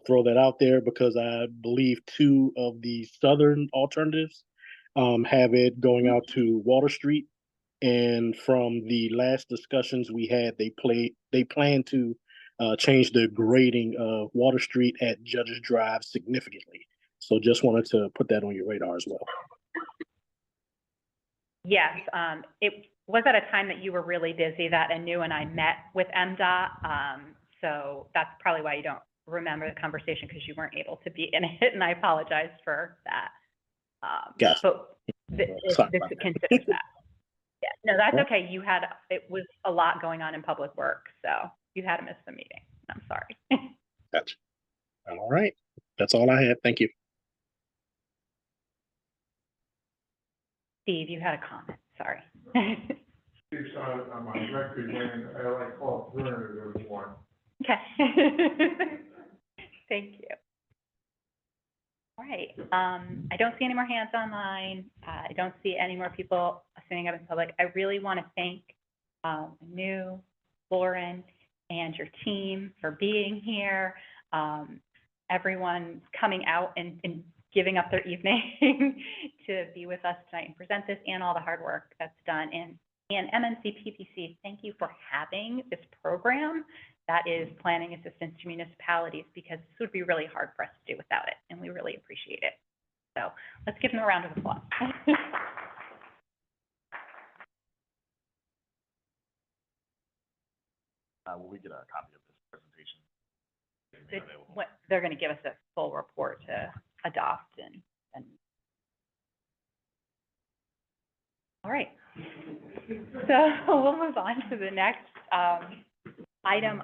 throw that out there because I believe two of the southern alternatives have it going out to Water Street. And from the last discussions we had, they plan to change the grading of Water Street at Judges Drive significantly. So just wanted to put that on your radar as well. Yes, it was at a time that you were really busy that Anu and I met with MDOT. So that's probably why you don't remember the conversation, because you weren't able to be in it, and I apologize for that. Gotcha. But this considers that. Yeah, no, that's okay. It was a lot going on in public work, so you had to miss the meeting. I'm sorry. Gotcha. All right. That's all I had. Thank you. Steve, you had a comment, sorry. It's on my record, and I like alternative one. Okay. Thank you. All right, I don't see any more hands online. I don't see any more people standing up in public. I really want to thank Anu, Lauren, and your team for being here. Everyone coming out and giving up their evening to be with us tonight and present this, and all the hard work that's done. And MNC PPC, thank you for having this program that is planning assistance to municipalities, because this would be really hard for us to do without it, and we really appreciate it. So let's give them a round of applause. Will we get a copy of this presentation? They're going to give us a full report to adopt and all right. So we'll move on to the next item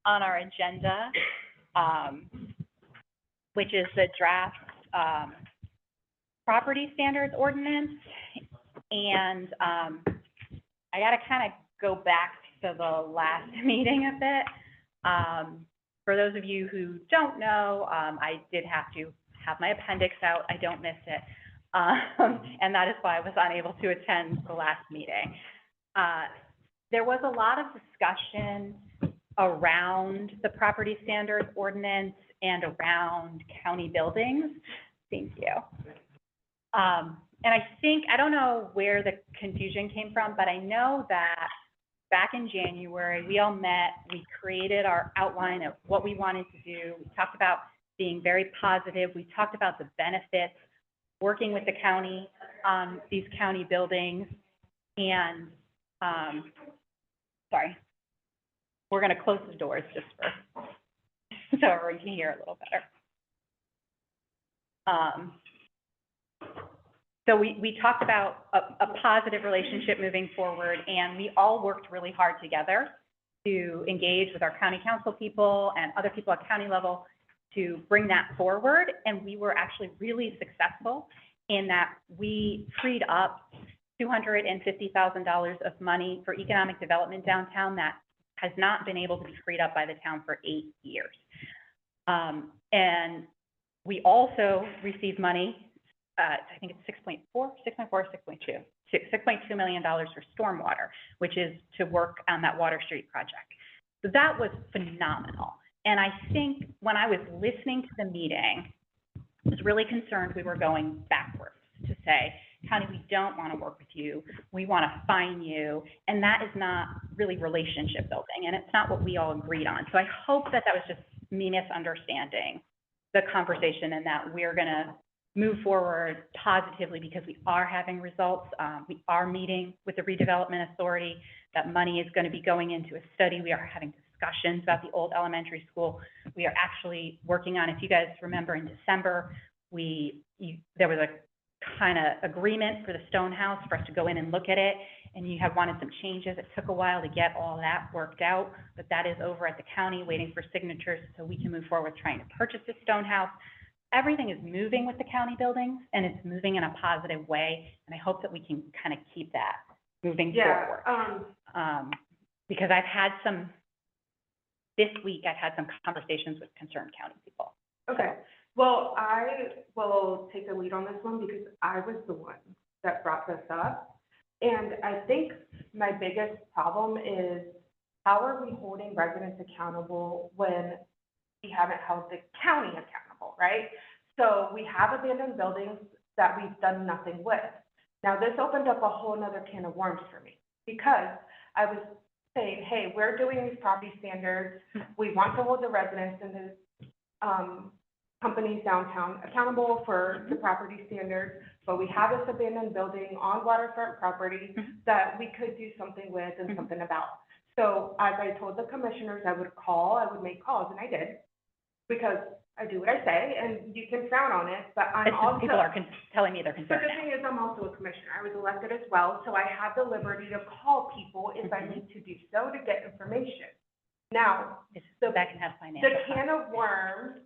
on our agenda, which is the draft property standards ordinance. And I got to kind of go back to the last meeting a bit. For those of you who don't know, I did have to have my appendix out. I don't miss it. And that is why I was unable to attend the last meeting. There was a lot of discussion around the property standards ordinance and around county buildings. Thank you. And I don't know where the confusion came from, but I know that back in January, we all met, we created our outline of what we wanted to do. We talked about being very positive. We talked about the benefits, working with the county on these county buildings. And, sorry, we're going to close the doors just for, so everyone can hear a little better. So we talked about a positive relationship moving forward, and we all worked really hard together to engage with our county council people and other people at county level to bring that forward. And we were actually really successful in that we freed up $250,000 of money for economic development downtown that has not been able to be freed up by the town for 8 years. And we also received money, I think it's 6.4 or 6.2, $6.2 million for stormwater, which is to work on that Water Street project. So that was phenomenal. And I think when I was listening to the meeting, I was really concerned we were going backwards to say, County, we don't want to work with you. We want to fine you. And that is not really relationship building. And it's not what we all agreed on. So I hope that that was just me misunderstanding the conversation and that we're going to move forward positively because we are having results. We are meeting with the redevelopment authority. That money is going to be going into a study. We are having discussions about the old elementary school. We are actually working on, if you guys remember in December, there was a kind of agreement for the Stone House for us to go in and look at it, and you had wanted some changes. It took a while to get all that worked out, but that is over at the county waiting for signatures so we can move forward trying to purchase the Stone House. Everything is moving with the county buildings, and it's moving in a positive way, and I hope that we can kind of keep that moving forward. Because this week I've had some conversations with concerned county people. Okay, well, I will take the lead on this one because I was the one that brought this up. And I think my biggest problem is how are we holding residents accountable when we haven't held the county accountable, right? So we have abandoned buildings that we've done nothing with. Now, this opened up a whole nother can of worms for me because I was saying, hey, we're doing these property standards. We want to hold the residents and the companies downtown accountable for the property standards, but we have this abandoned building on waterfront property that we could do something with and something about. So as I told the commissioners, I would make calls, and I did, because I do what I say, and you can frown on it, but I'm also. People are telling me they're But concerned the now. thing is, I'm also a commissioner. I was elected as well, so I have the liberty to call people if I need to do so to get information. Now, That can have financial. the can of worms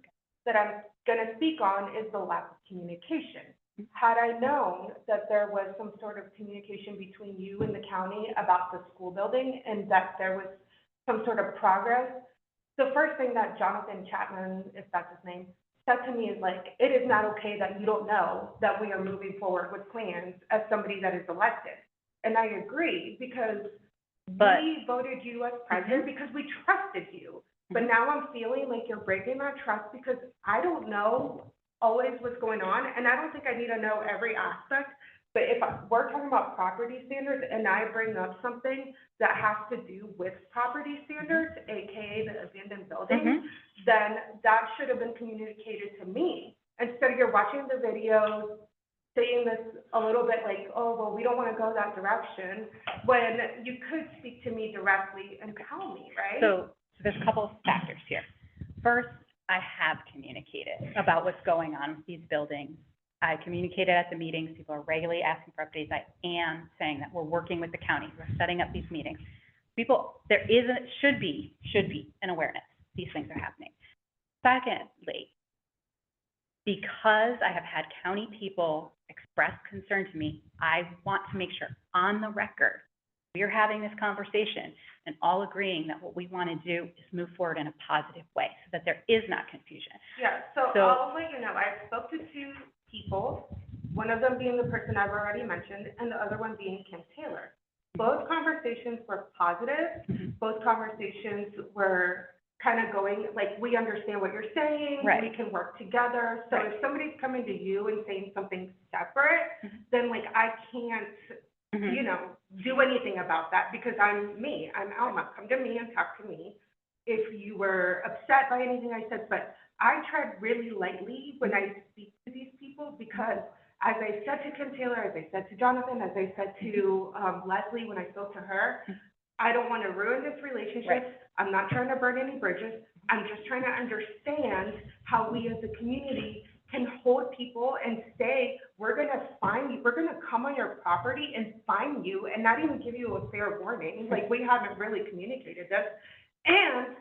that I'm gonna speak on is the lack of communication. Had I known that there was some sort of communication between you and the county about the school building and that there was some sort of progress, the first thing that Jonathan Chapman, if that's his name, said to me is like, it is not okay that you don't know that we are moving forward with plans as somebody that is elected. And I agree, because we voted you as president because we trusted you. But now I'm feeling like you're breaking our trust because I don't know always what's going on, and I don't think I need to know every aspect. But if we're talking about property standards and I bring up something that has to do with property standards, AKA the abandoned building, then that should have been communicated to me. Instead of you're watching the videos, saying this a little bit like, oh, well, we don't want to go that direction, when you could speak to me directly and tell me, right? So there's a couple of factors here. First, I have communicated about what's going on with these buildings. I communicated at the meetings. People are regularly asking for updates. I am saying that we're working with the county. We're setting up these meetings. Should be an awareness. These things are happening. Secondly, because I have had county people express concern to me, I want to make sure on the record we're having this conversation and all agreeing that what we want to do is move forward in a positive way so that there is not confusion. Yeah, so I'll let you know, I spoke to two people, one of them being the person I've already mentioned, and the other one being Kim Taylor. Both conversations were positive. Both conversations were kind of going, like, we understand what you're saying, we can work together. So if somebody's coming to you and saying something separate, then like I can't, you know, do anything about that because I'm me, I'm Alma. Come to me and talk to me if you were upset by anything I said. But I tread really lightly when I speak to these people because, as I said to Kim Taylor, as I said to Jonathan, as I said to Leslie when I spoke to her, I don't want to ruin this relationship. I'm not trying to burn any bridges. I'm just trying to understand how we as a community can hold people and say, we're going to find you, we're going to come on your property and find you and not even give you a fair warning. Like, we haven't really communicated this. And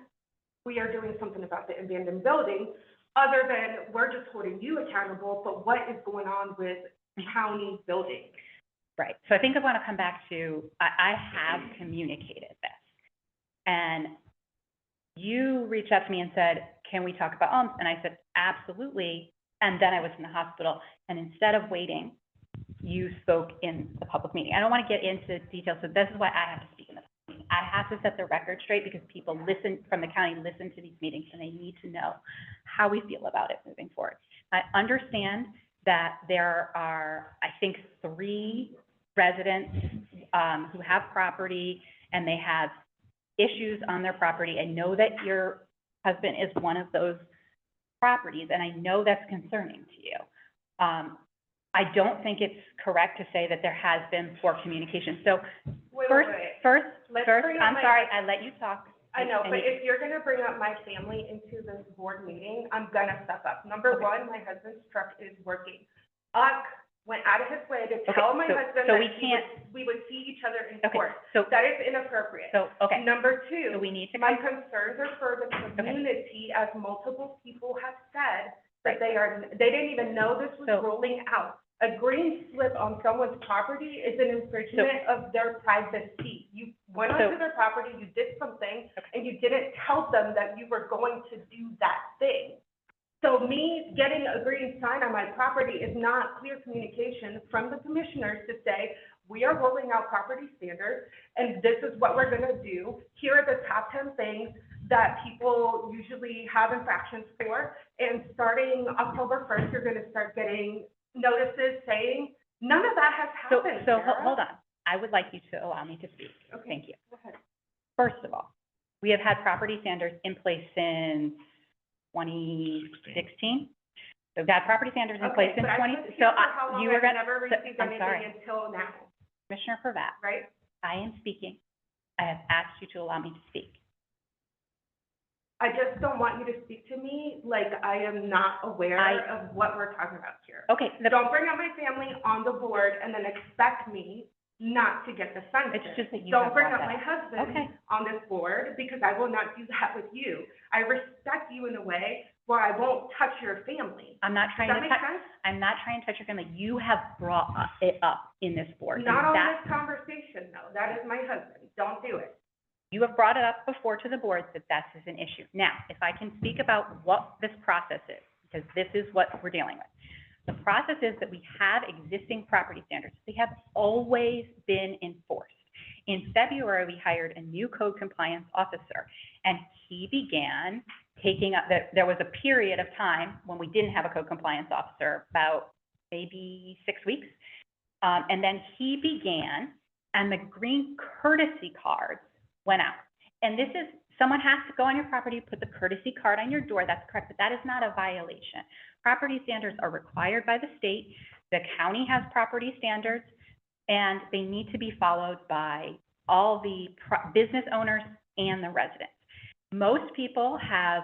we are doing something about the abandoned building, other than we're just holding you accountable, but what is going on with county buildings? Right. So I think I want to come back to, I have communicated this. And you reached out to me and said, can we talk about OMS? And I said, absolutely. And then I was in the hospital. And instead of waiting you spoke in the public meeting. I don't want to get into details, so this is why I have to speak in the public meeting. I have to set the record straight because people from the county listen to these meetings, and they need to know how we feel about it moving forward. I understand that there are, I think, 3 residents who have property, and they have issues on their property. I know that your husband is one of those properties, and I know that's concerning to you. I don't think it's correct to say that there has been poor communication. So first, Let's first, bring up I'm my- sorry, I let you talk. I know, and but you- if you're gonna bring up my family into this board meeting, I'm gonna step up. Number Okay. one, my husband's truck is working. Uck went out of his way to Okay, tell my so- husband so that we we would see each other in Okay, court. so, That is inappropriate. okay, Number so two, we need to my come, concerns are for the community, as multiple people have said, Right. that they didn't even know this was So- rolling out. A green slip on someone's property is an infringement of their privacy. You went So- onto their property, you did something, Okay. and you didn't tell them that you were going to do that thing. So me getting a green sign on my property is not clear communication from the commissioners to say, we are rolling out property standards, and this is what we're gonna do. Here are the top 10 things that people usually have infractions for, and starting October 1st, you're gonna start getting notices saying, none of that has so, happened, so, Sarah. hold on. I would like you to allow me to speak. Okay. Thank you. Go ahead. First of all, we have had property standards in place since 2016. So we've had property standards in place Okay, since but 20, I've lived so here for how long? you were I've gonna, never so- received I'm sorry. anything until now, Commissioner Pravat, right? I am speaking. I have asked you to allow me to speak. I just don't want you to speak to me like I am not aware I- of what we're talking about here. Okay, Don't bring up my family on the board and then expect me not to get defensive. it's just that you Don't have bring brought up that my husband Okay. on this board, because I will not do that with you. I respect you in a way where I won't touch your family. I'm not Does trying that to make touch, sense? I'm not trying to touch your family. You have brought it up in this board. and Not on that- this conversation, though. That is my husband. Don't do it. You have brought it up before to the board that that is an issue. Now, if I can speak about what this process is, because this is what we're dealing with. The process is that we have existing property standards. They have always been enforced. In February, we hired a new code compliance officer, and he began taking up, there was a period of time when we didn't have a code compliance officer, about maybe 6 weeks. And then he began, and the green courtesy cards went out. And this is, someone has to go on your property, put the courtesy card on your door, that's correct, but that is not a violation. Property standards are required by the state, the county has property standards, and they need to be followed by all the business owners and the residents. Most people have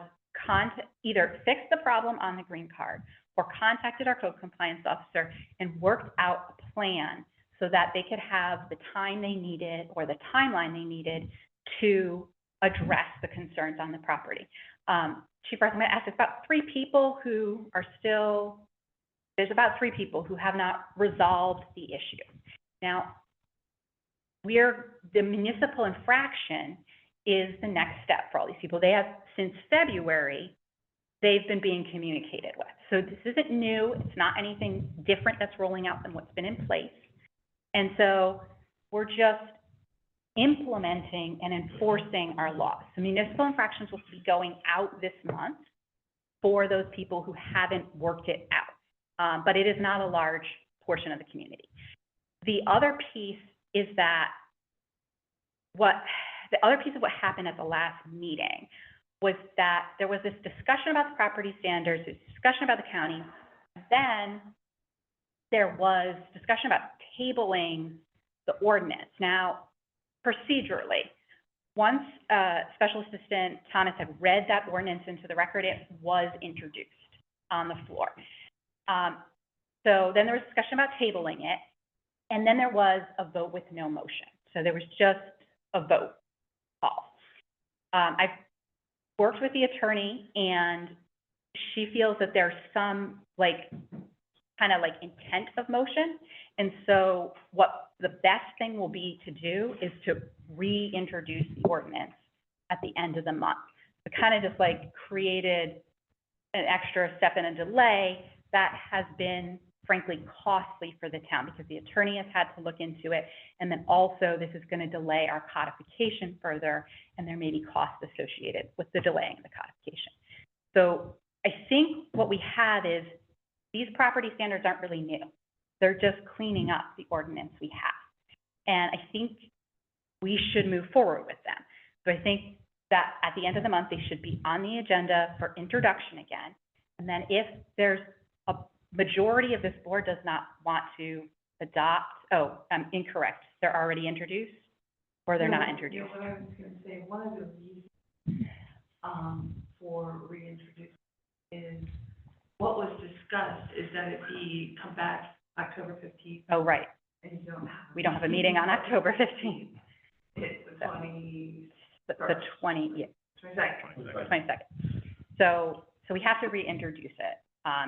either fixed the problem on the green card or contacted our code compliance officer and worked out a plan so that they could have the time they needed or the timeline they needed to address the concerns on the property. Chief Ross, I'm going to ask, there's about 3 people who are still, there's about 3 people who have not resolved the issue. Now, the municipal infraction is the next step for all these people. They have, since February, they've been being communicated with. So this isn't new, it's not anything different that's rolling out than what's been in place. And so we're just implementing and enforcing our laws. So municipal infractions will be going out this month for those people who haven't worked it out. But it is not a large portion of the community. The other piece is that the other piece of what happened at the last meeting was that there was this discussion about the property standards, this discussion about the county. Then there was discussion about tabling the ordinance. Now, procedurally, once Special Assistant Thomas had read that ordinance into the record, it was introduced on the floor. So then there was discussion about tabling it, and then there was a vote with no motion. So there was just a vote call. I've worked with the attorney, and she feels that there's some kind of intent of motion. And so what the best thing will be to do is to reintroduce the ordinance at the end of the month. It kind of just created an extra step and a delay that has been frankly costly for the town because the attorney has had to look into it. And then also this is going to delay our codification further, and there may be costs associated with the delaying of the codification. So I think what we have is these property standards aren't really new. They're just cleaning up the ordinance we have. And I think we should move forward with them. So I think that at the end of the month, they should be on the agenda for introduction again. And then if there's a majority of this board does not want to adopt, oh, I'm incorrect. They're already introduced or they're not introduced? What I was gonna say, one of the reasons, for reintroducing is what was discussed is that it be come back October 15th. Oh, right. And you don't have. We don't have a meeting on October 15th. It's the 20. The 20, yeah, 22nd. 22nd. So we have to reintroduce it.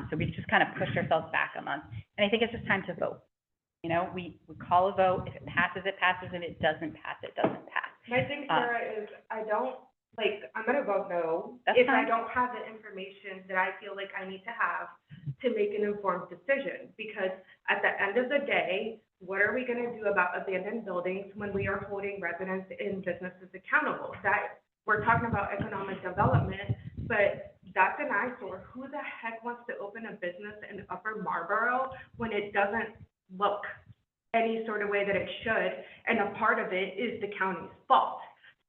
So we've just kind of pushed ourselves back a month. And I think it's just time to vote. You know, we call a vote. If it passes, it passes. If it doesn't pass, it doesn't pass. My thing, Sarah, is I'm gonna vote no. That's If fine. I don't have the information that I feel like I need to have to make an informed decision. Because at the end of the day, what are we gonna do about abandoned buildings when we are holding residents and businesses accountable? That, we're talking about economic development, but that's an eyesore. Who the heck wants to open a business in Upper Marlboro when it doesn't look any sort of way that it should? And a part of it is the county's fault.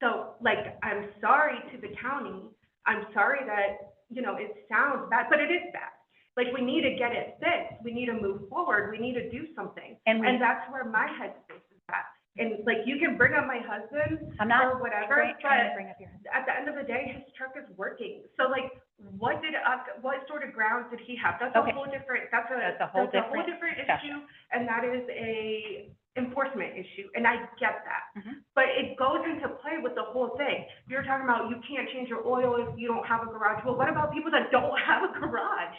So, I'm sorry to the county. I'm sorry that, it sounds bad, but it is bad. We need to get it fixed. We need to move forward. We need to do something. And that's where my headspace is at. And you can bring up my husband I'm not or whatever, trying to but bring up your husband. at the end of the day, his truck is working. So what sort of grounds did he have? That's a Okay. whole different, That's a whole different issue, discussion. and that is a enforcement issue, and I get that. Mhm. But it goes into play with the whole thing. You're talking about you can't change your oil if you don't have a garage. Well, what about people that don't have a garage?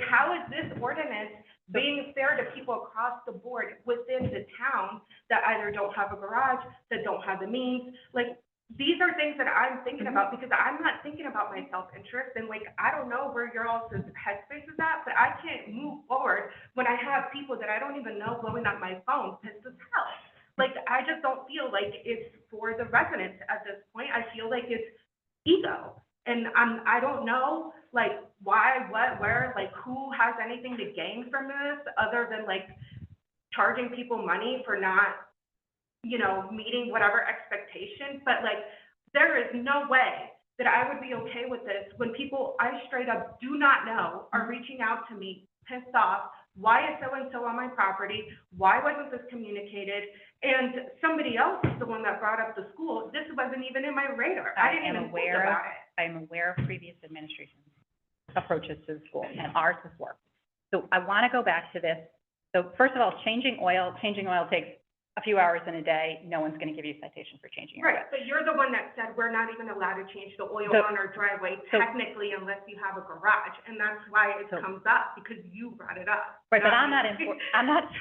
How is this ordinance being fair to people across the board within the town that either don't have a garage, that don't have the means? These are things that I'm thinking about because I'm not thinking about my self-interest and I don't know where your all's headspace is at, but I can't move forward when I have people that I don't even know blowing up my phone pissed as hell. I just don't feel like it's for the residents at this point. I feel like it's ego. And I don't know, why, what, where, who has anything to gain from this other than charging people money for not, meeting whatever expectation, but there is no way that I would be okay with this when people I straight up do not know are reaching out to me, pissed off, why is so-and-so on my property? Why wasn't this communicated? And somebody else is the one that brought up the school. This wasn't even in my radar. I didn't even think about it. I'm aware of previous administration's approaches to the school, and ours has worked. So I want to go back to this. So first of all, changing oil takes a few hours in a day. No one's going to give you a citation for changing your oil. Right, but you're the one that said we're not even allowed to change the oil So- on our driveway so- technically unless you have a garage. And that's why it So- comes up, because you brought it up. Right, but I'm me.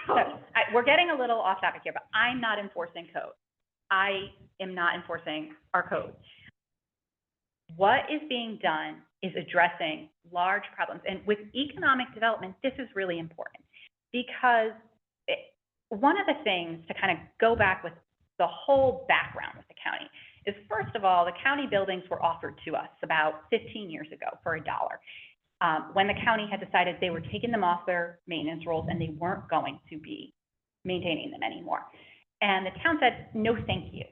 So- we're getting a little off topic here, but I'm not enforcing code. I am not enforcing our code. What is being done is addressing large problems. And with economic development, this is really important because one of the things to kind of go back with the whole background with the county is, first of all, the county buildings were offered to us about 15 years ago for $1. When the county had decided they were taking them off their maintenance rolls and they weren't going to be maintaining them anymore. And the town said, no, thank you.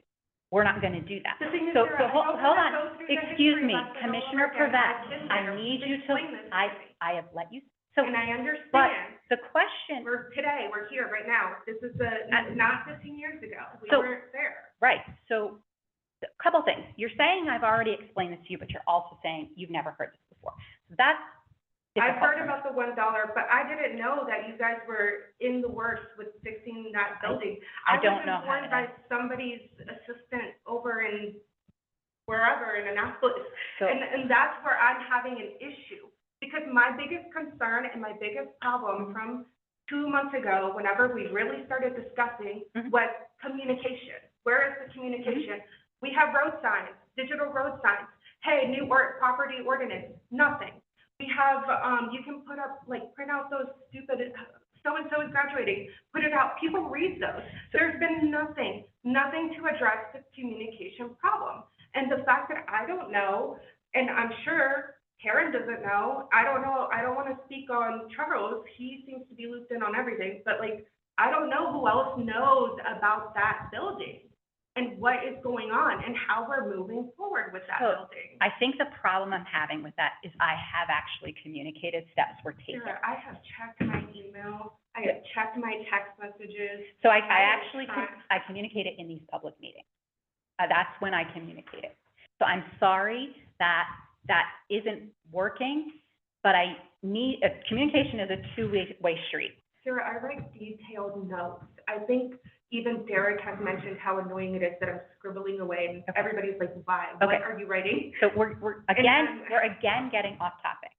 We're not going to do that. The thing is, So, Sarah, hold I don't on. wanna go through the Excuse history me, lesson all Commissioner over again. Pravat, I've been I there. need you to, Explain this to me. I have let you, so, And I but understand, the question, we're here right now. This is not 15 years ago. We So- weren't there. right, so, a couple things. You're saying I've already explained this to you, but you're also saying you've never heard this before. So that's I've difficult heard for me. about the $1, but I didn't know that you guys were in the works with fixing that building. I don't know how was informed by somebody's assistant over in wherever in Annapolis. So- And that's where I'm having an issue. Because my biggest concern and my biggest problem from 2 months ago, whenever we really started discussing, Mhm. was communication. Where is the communication? We have road signs, digital road signs. Hey, new property ordinance, nothing. We have, you can put up, print out those stupid, so nothing to address the communication problem. And the fact that I don't know, and I'm sure Karen doesn't know, I don't want to speak on Charles, he seems to be looped in on everything, but like, I don't know who else knows about that building and what is going on and how we're moving forward with that So, building. I think the problem I'm having with that is I have actually communicated steps were taken. Sarah, I have checked my email, I have checked my text messages. So I have actually, tried- I communicate it in these public meetings. That's when I communicate it. So I'm sorry that that isn't working, but I need, communication is a two-way street. Sarah, I write detailed notes. I think even Derek has mentioned how annoying it is that I'm scribbling away and Okay. everybody's like, why? What Okay. are you writing? So we're again getting off topic.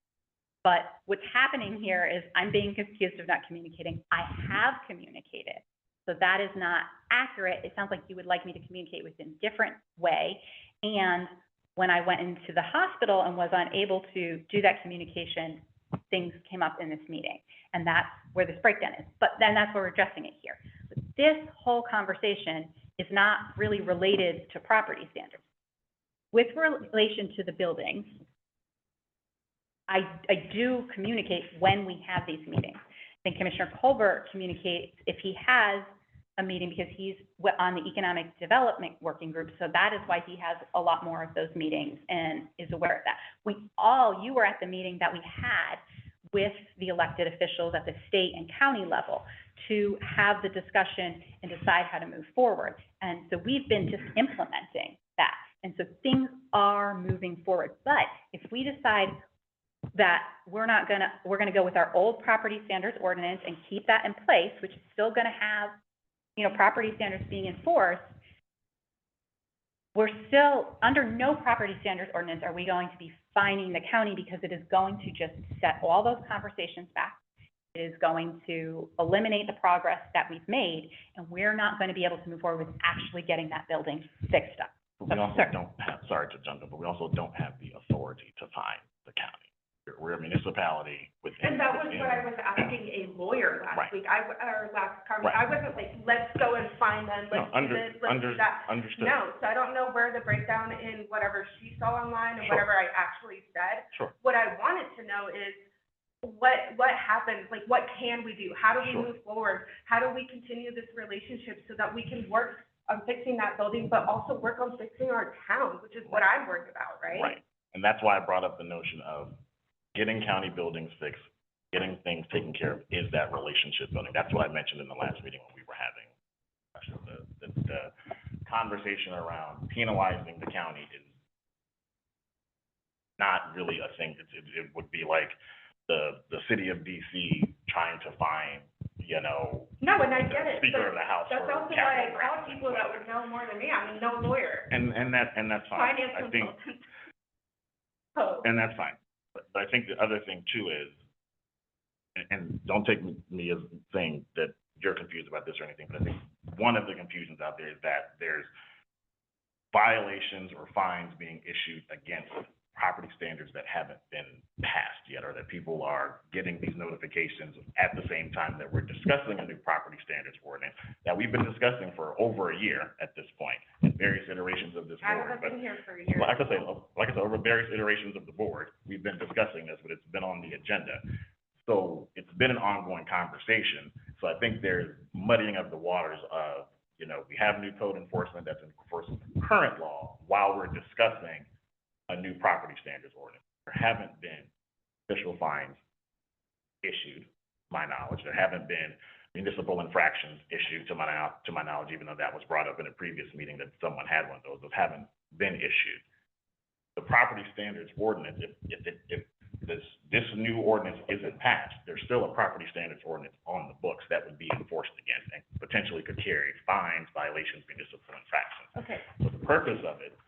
But what's happening here is I'm being accused of not communicating. I have communicated. So that is not accurate. It sounds like you would like me to communicate with a different way. And when I went into the hospital and was unable to do that communication, things came up in this meeting. And that's where this breakdown is. But then that's where we're addressing it here. But this whole conversation is not really related to property standards. With relation to the buildings, I do communicate when we have these meetings. I think Commissioner Colbert communicates if he has a meeting because he's on the Economic Development Working Group, so that is why he has a lot more of those meetings and is aware of that. You were at the meeting that we had with the elected officials at the state and county level to have the discussion and decide how to move forward. And so we've been just implementing that. And so things are moving forward. But if we decide that we're gonna go with our old property standards ordinance and keep that in place, which is still gonna have, property standards being enforced, we're still, under no property standards ordinance are we going to be fining the county because it is going to just set all those conversations back. It is going to eliminate the progress that we've made, and we're not going to be able to move forward with actually getting that building fixed up. But we also Sir. don't have, sorry to jump in, but we also don't have the authority to fine the county. We're a municipality within. And that was within- what I was asking a lawyer last Right. week. last conversation. Right. I wasn't like, let's go and find them, No, let's do this, let's do that. understood. No, so I don't know where the breakdown in whatever she saw online and Sure. whatever I actually said. Sure. What I wanted to know is what happens, like what can we do? How do we Sure. move forward? How do we continue this relationship so that we can work on fixing that building, but also work on fixing our town, which is what I'm worried about, right? Right, and that's why I brought up the notion of getting county buildings fixed, getting things taken care of, is that relationship building. That's what I mentioned in the last meeting when we were having the conversation around penalizing the county is not really a thing. It would be like the city of DC trying to find, No, and I get the it, Speaker but of the House that's for also why capital I call harassment, people that whatever. would know more than me. I'm no lawyer, And that's fine. finance I think, consultant. So, and that's fine. But I think the other thing too is, and don't take me as saying that you're confused about this or anything, but I think one of the confusions out there is that there's violations or fines being issued against property standards that haven't been passed yet, or that people are getting these notifications at the same time that we're discussing a new property standards ordinance that we've been discussing for over a year at this point, in various iterations of this I board. haven't But been here for a year. like I said, over various iterations of the board, we've been discussing this, but it's been on the agenda. So it's been an ongoing conversation. So I think there's muddying of the waters of, we have new code enforcement that's enforcing current law while we're discussing a new property standards ordinance. There haven't been official fines issued, to my knowledge. There haven't been municipal infractions issued, to my knowledge, even though that was brought up in a previous meeting that someone had one of those. Those haven't been issued. The property standards ordinance, if this new ordinance isn't passed, there's still a property standards ordinance on the books that would be enforced against and potentially could carry fines, violations, municipal infractions. Okay, So the purpose of it,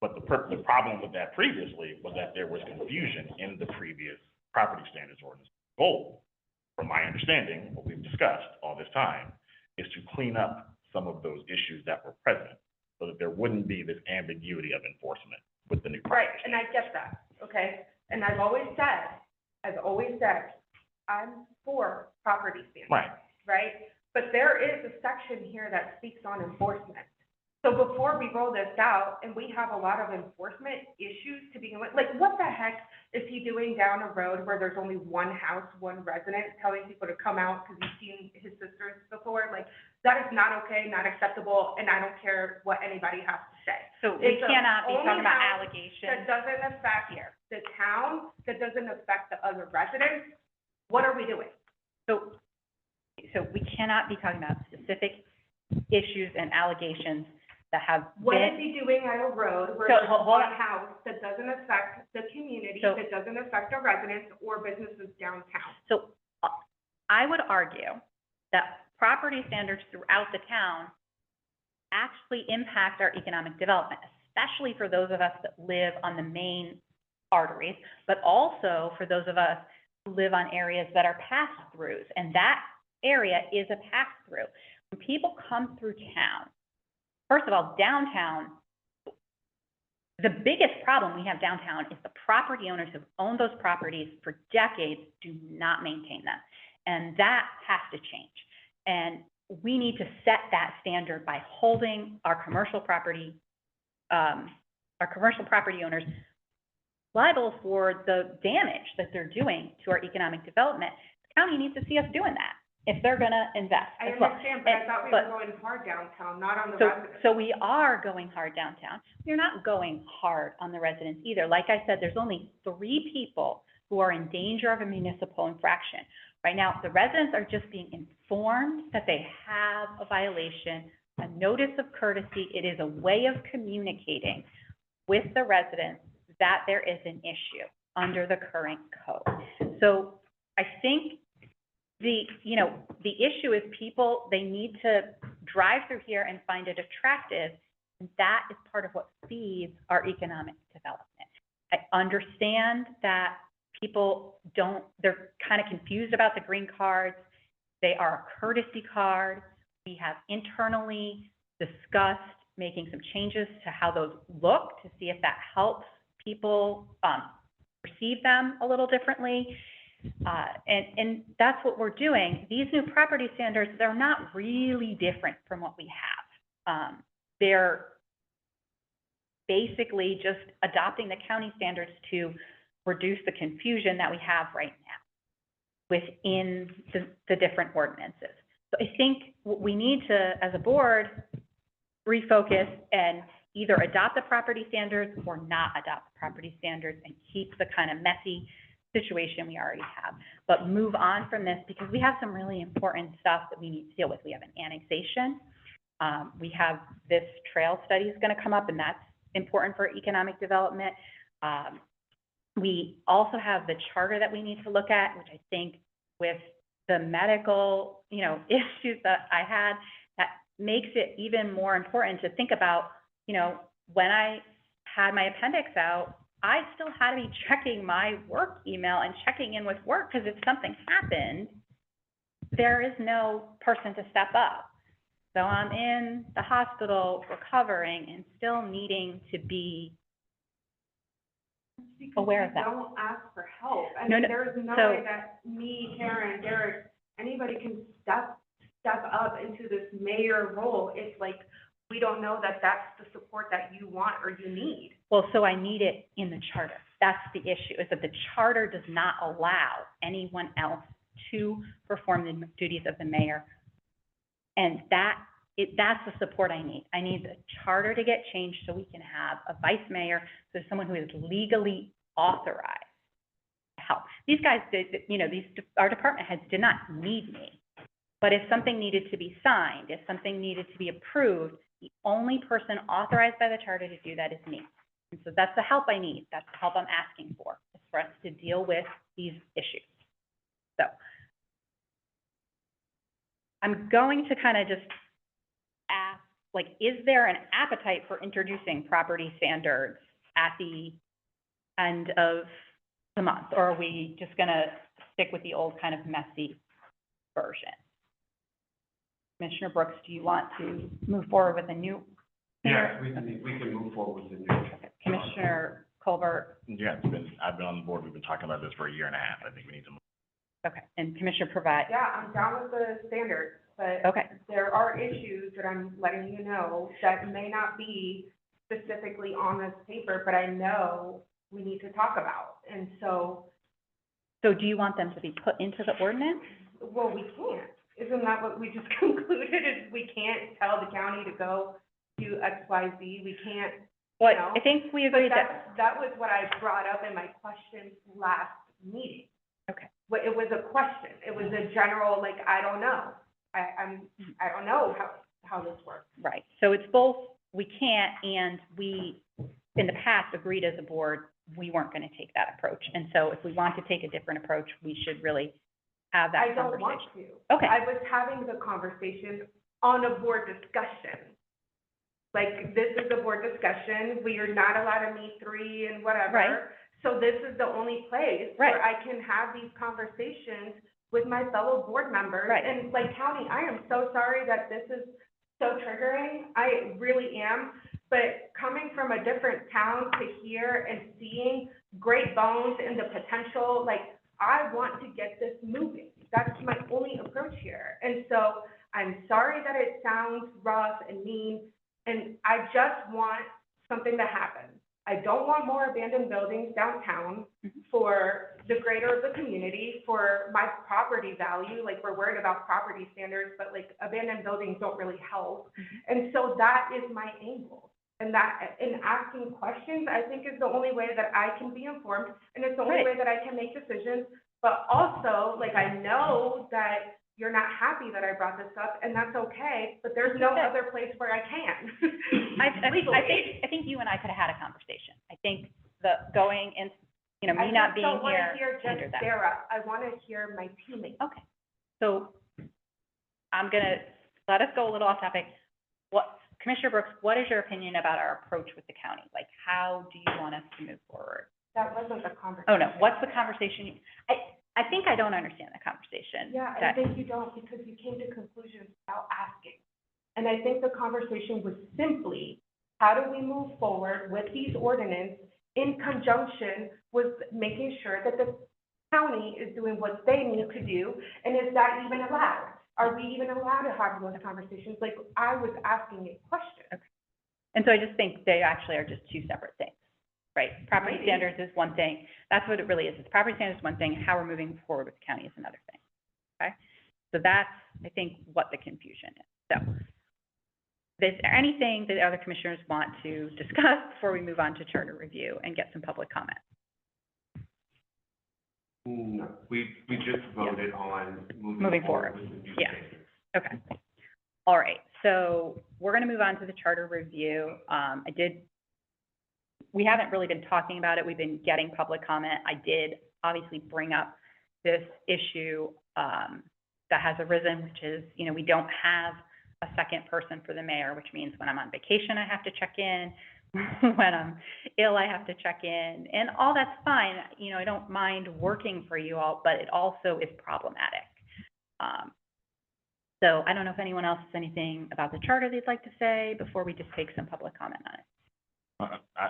but the problem with that previously was that there was confusion in the previous property standards ordinance. Goal, from my understanding, what we've discussed all this time, is to clean up some of those issues that were present so that there wouldn't be this ambiguity of enforcement with the new property right, and I get that, okay? And I've always said, I'm for property standards. Right. Right? But there is a section here that speaks on enforcement. enforcement. So before we roll this out, and we have a lot of enforcement issues to begin with, like, what the heck is he doing down a road where there's only one house, one resident, telling people to come out because he's seen his sisters before? Like, that is not okay, not acceptable, and I don't care what anybody has to say. So we It's the cannot be only talking about house allegations. That doesn't affect the town, that doesn't affect the other residents. What are we doing? So we cannot be talking about specific issues and allegations that have What is been, he doing on a road where So, there's hold one on. house that doesn't affect the community, So- that doesn't affect the residents or businesses downtown? so I would argue that property standards throughout the town actually impact our economic development, especially for those of us that live on the main arteries, but also for those of us who live on areas that are pass-throughs, and that area is a pass-through. When people come through town, first of all, downtown, the biggest problem we have downtown is the property owners who've owned those properties for decades do not maintain them. And that has to change. And we need to set that standard by holding our commercial property owners liable for the damage that they're doing to our economic development. The county needs to see us doing that if they're gonna invest I as well. understand, but I And- thought we but- were going hard downtown, not on the So, residents. so we are going hard downtown. We're not going hard on the residents either. Like I said, there's only 3 people who are in danger of a municipal infraction. Right now, the residents are just being informed that they have a violation, a notice of courtesy. It is a way of communicating with the residents that there is an issue under the current code. So I think the issue is people, they need to drive through here and find it attractive, and that is part of what feeds our economic development. I understand that people they're kind of confused about the green cards. They are a courtesy card. We have internally discussed making some changes to how those look to see if that helps people perceive them a little differently. And that's what we're doing. These new property standards, they're not really different from what we have. They're basically just adopting the county standards to reduce the confusion that we have right now within the different ordinances. So I think what we need to, as a board, refocus and either adopt the property standards or not adopt the property standards and keep the kind of messy situation we already have. But move on from this because we have some really important stuff that we need to deal with. We have an annexation. We have this trail study is going to come up, and that's important for economic development. We also have the charter that we need to look at, which I think with the medical, issues that I had, that makes it even more important to think about, when I had my appendix out, I still had to be checking my work email and checking in with work, because if something happened, there is no person to step up. So I'm in the hospital recovering and still needing to be aware of that. Don't ask for help. I No, mean, no, there's no so- way that me, Karen, Derek, anybody can step up into this mayor role. It's like, we don't know that that's the support that you want or you need. Well, so I need it in the charter. That's the issue, is that the charter does not allow anyone else to perform the duties of the mayor. And that's the support I need. I need the charter to get changed so we can have a vice mayor, so someone who is legally authorized to help. These guys our department heads did not need me. But if something needed to be signed, if something needed to be approved, the only person authorized by the charter to do that is me. And so that's the help I need. That's the help I'm asking for, is for us to deal with these issues. So I'm going to kind of just ask, is there an appetite for introducing property standards at the end of the month? Or are we just going to stick with the old kind of messy version? Commissioner Brooks, do you want to move forward with a new? Yes, we can move forward with the new. Okay. Commissioner Colbert, Yeah, I've been on the board, we've been talking about this for a year and a half. I think we need to move. okay, and Commissioner Pravat, Yeah, I'm down with the standard. but Okay, there are issues that I'm letting you know that may not be specifically on this paper, but I know we need to talk about. And so, so do you want them to be put into the ordinance? well, we can't. Isn't that what we just concluded, is we can't tell the county to go do X, Y, Z? We can't, Well, know, I think we but agreed that, that was what I brought up in my question last meeting. okay, Well, it was a question. It was a general, like, I don't know. I don't know how this works. right. So it's both, we can't, and we, in the past, agreed as a board, we weren't gonna take that approach. And so if we want to take a different approach, we should really have that I don't want conversation. to. Okay. I was having the conversation on a board discussion. Like, this is a board discussion, we are not allowed to meet three and whatever. Right. So this is the only place Right. where I can have these conversations with my fellow board members. Right. And like, county, I am so sorry that this is so triggering, I really am. But coming from a different town to here and seeing Great Bones and the potential, like, I want to get this moving. That's my only approach here. And so I'm sorry that it sounds rough and mean, and I just want something to happen. I don't want more abandoned buildings downtown for the greater of the community, for my property value. Like, we're worried about property standards, but like, abandoned buildings don't really help. And so that is my angle. And that, in asking questions, I think is the only way that I can be informed, and it's the only Right. way that I can make decisions. But also, like, I know that you're not happy that I brought this up, and that's okay, but there's no Okay. other place where I can. I think you and I could have had a conversation. I think the going and, you know, me not being I just don't here wanna hear hindered just that. Sarah, I wanna hear my teammates. Okay, so I'm gonna, let us go a little off topic. What, Commissioner Brooks, what is your opinion about our approach with the county? Like, how do you want us to move forward? That wasn't the conversation. Oh, no, what's the conversation? I think I don't understand the conversation. Yeah, I that- think you don't, because you came to conclusions without asking. And I think the conversation was simply, how do we move forward with these ordinances in conjunction with making sure that the county is doing what they need to do, and is that even allowed? Are we even allowed to have those conversations? Like, I was asking a question. And so I just think they actually are just two separate things, right? Property Maybe. standards is one thing, that's what it really is. It's property standards is one thing, how we're moving forward with the county is another thing, okay? So that's, I think, what the confusion is. So, is there anything that the other commissioners want to discuss before we move on to charter review and get some public comment? No, we just voted on Moving moving forward. forward with the new Yeah. changes. Okay. All right, so we're gonna move on to the charter review. We haven't really been talking about it, we've been getting public comment. I did obviously bring up this issue, that has arisen, which is, you know, we don't have a second person for the mayor, which means when I'm on vacation, I have to check in. When I'm ill, I have to check in, and all that's fine. You know, I don't mind working for you all, but it also is problematic. So I don't know if anyone else has anything about the charter they'd like to say before we just take some public comment on it.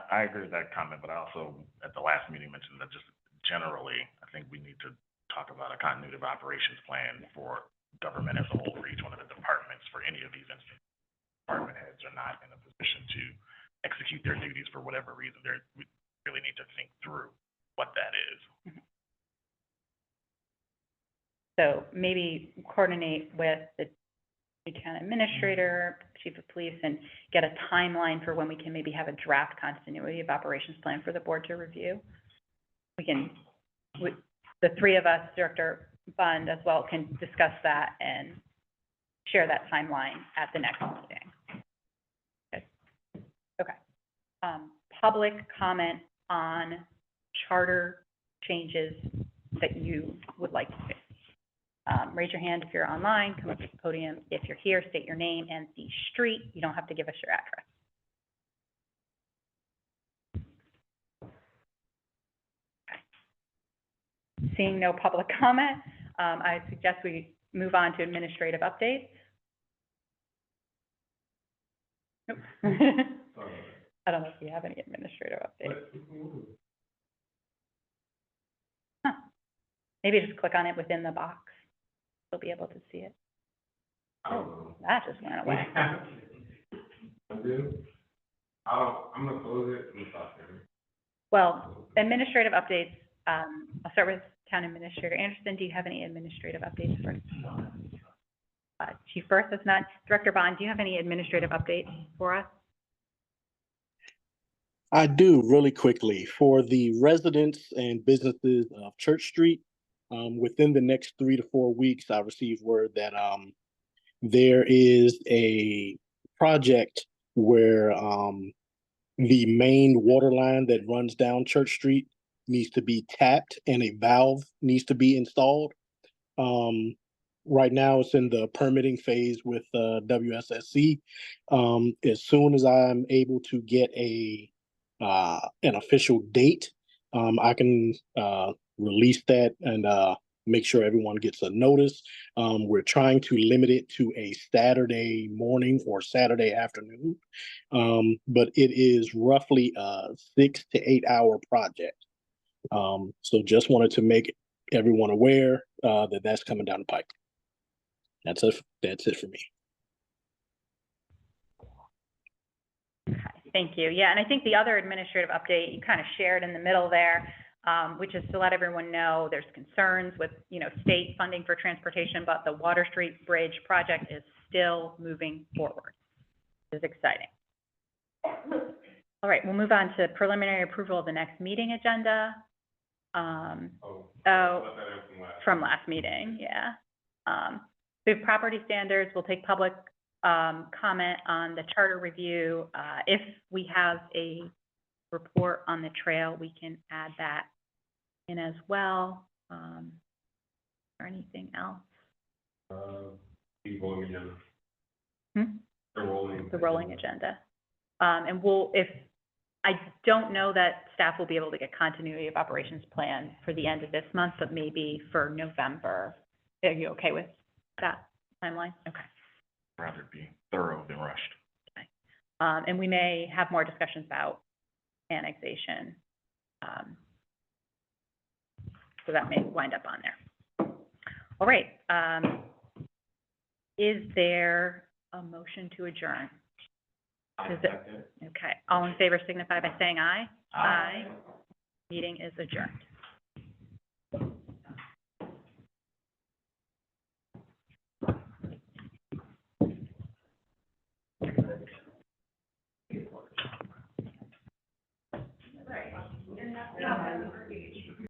I agree with that comment, but I also, at the last meeting, mentioned that just generally, I think we need to talk about a continuity of operations plan for government as a whole, for each one of the departments, for any of these instances. Department heads are not in a position to execute their duties for whatever reason. We really need to think through what that is. So maybe coordinate with the lieutenant administrator, chief of police, and get a timeline for when we can maybe have a draft continuity of operations plan for the board to review. The three of us, Director Bund as well, can discuss that and share that timeline at the next meeting. Okay. Public comment on charter changes that you would like to see. Raise your hand if you're online, come up to the podium. If you're here, state your name and the street. You don't have to give us your address. Okay. Seeing no public comment, I suggest we move on to administrative updates. Nope. I don't know if you have any administrative updates. Huh. Maybe just click on it within the box. You'll be able to see it. I don't know. That just went away. I do. I'm gonna close it and stop there. Well, administrative updates, I'll start with Town Administrator Anderson. Do you have any administrative updates for us? Chief Firth is not. Director Bond, do you have any administrative updates for us? I do, really quickly, for the residents and businesses of Church Street. Within the next 3 to 4 weeks, I received word that there is a project where the main water line that runs down Church Street needs to be tapped and a valve needs to be installed. Right now, it's in the permitting phase with WSSC. As soon as I'm able to get an official date, I can release that and make sure everyone gets a notice. We're trying to limit it to a Saturday morning or Saturday afternoon, but it is roughly a 6 to 8 hour project. So just wanted to make everyone aware that that's coming down the pike. That's it for me. Okay, thank you. Yeah, and I think the other administrative update you kind of shared in the middle there, which is to let everyone know there's concerns with, state funding for transportation, but the Water Street Bridge project is still moving forward. This is exciting. All right, we'll move on to preliminary approval of the next meeting agenda. From last meeting, yeah. We have property standards. We'll take public comment on the charter review. If we have a report on the trail, we can add that in as well. Or anything else? The rolling agenda. The rolling agenda. And I don't know that staff will be able to get continuity of operations plan for the end of this month, but maybe for November. Are you okay with that timeline? Okay. Rather be thorough than rushed. Okay. And we may have more discussions about annexation. So that may wind up on there. All right. Is there a motion to adjourn? Okay. All in favor signify by saying aye. Aye. Meeting is adjourned.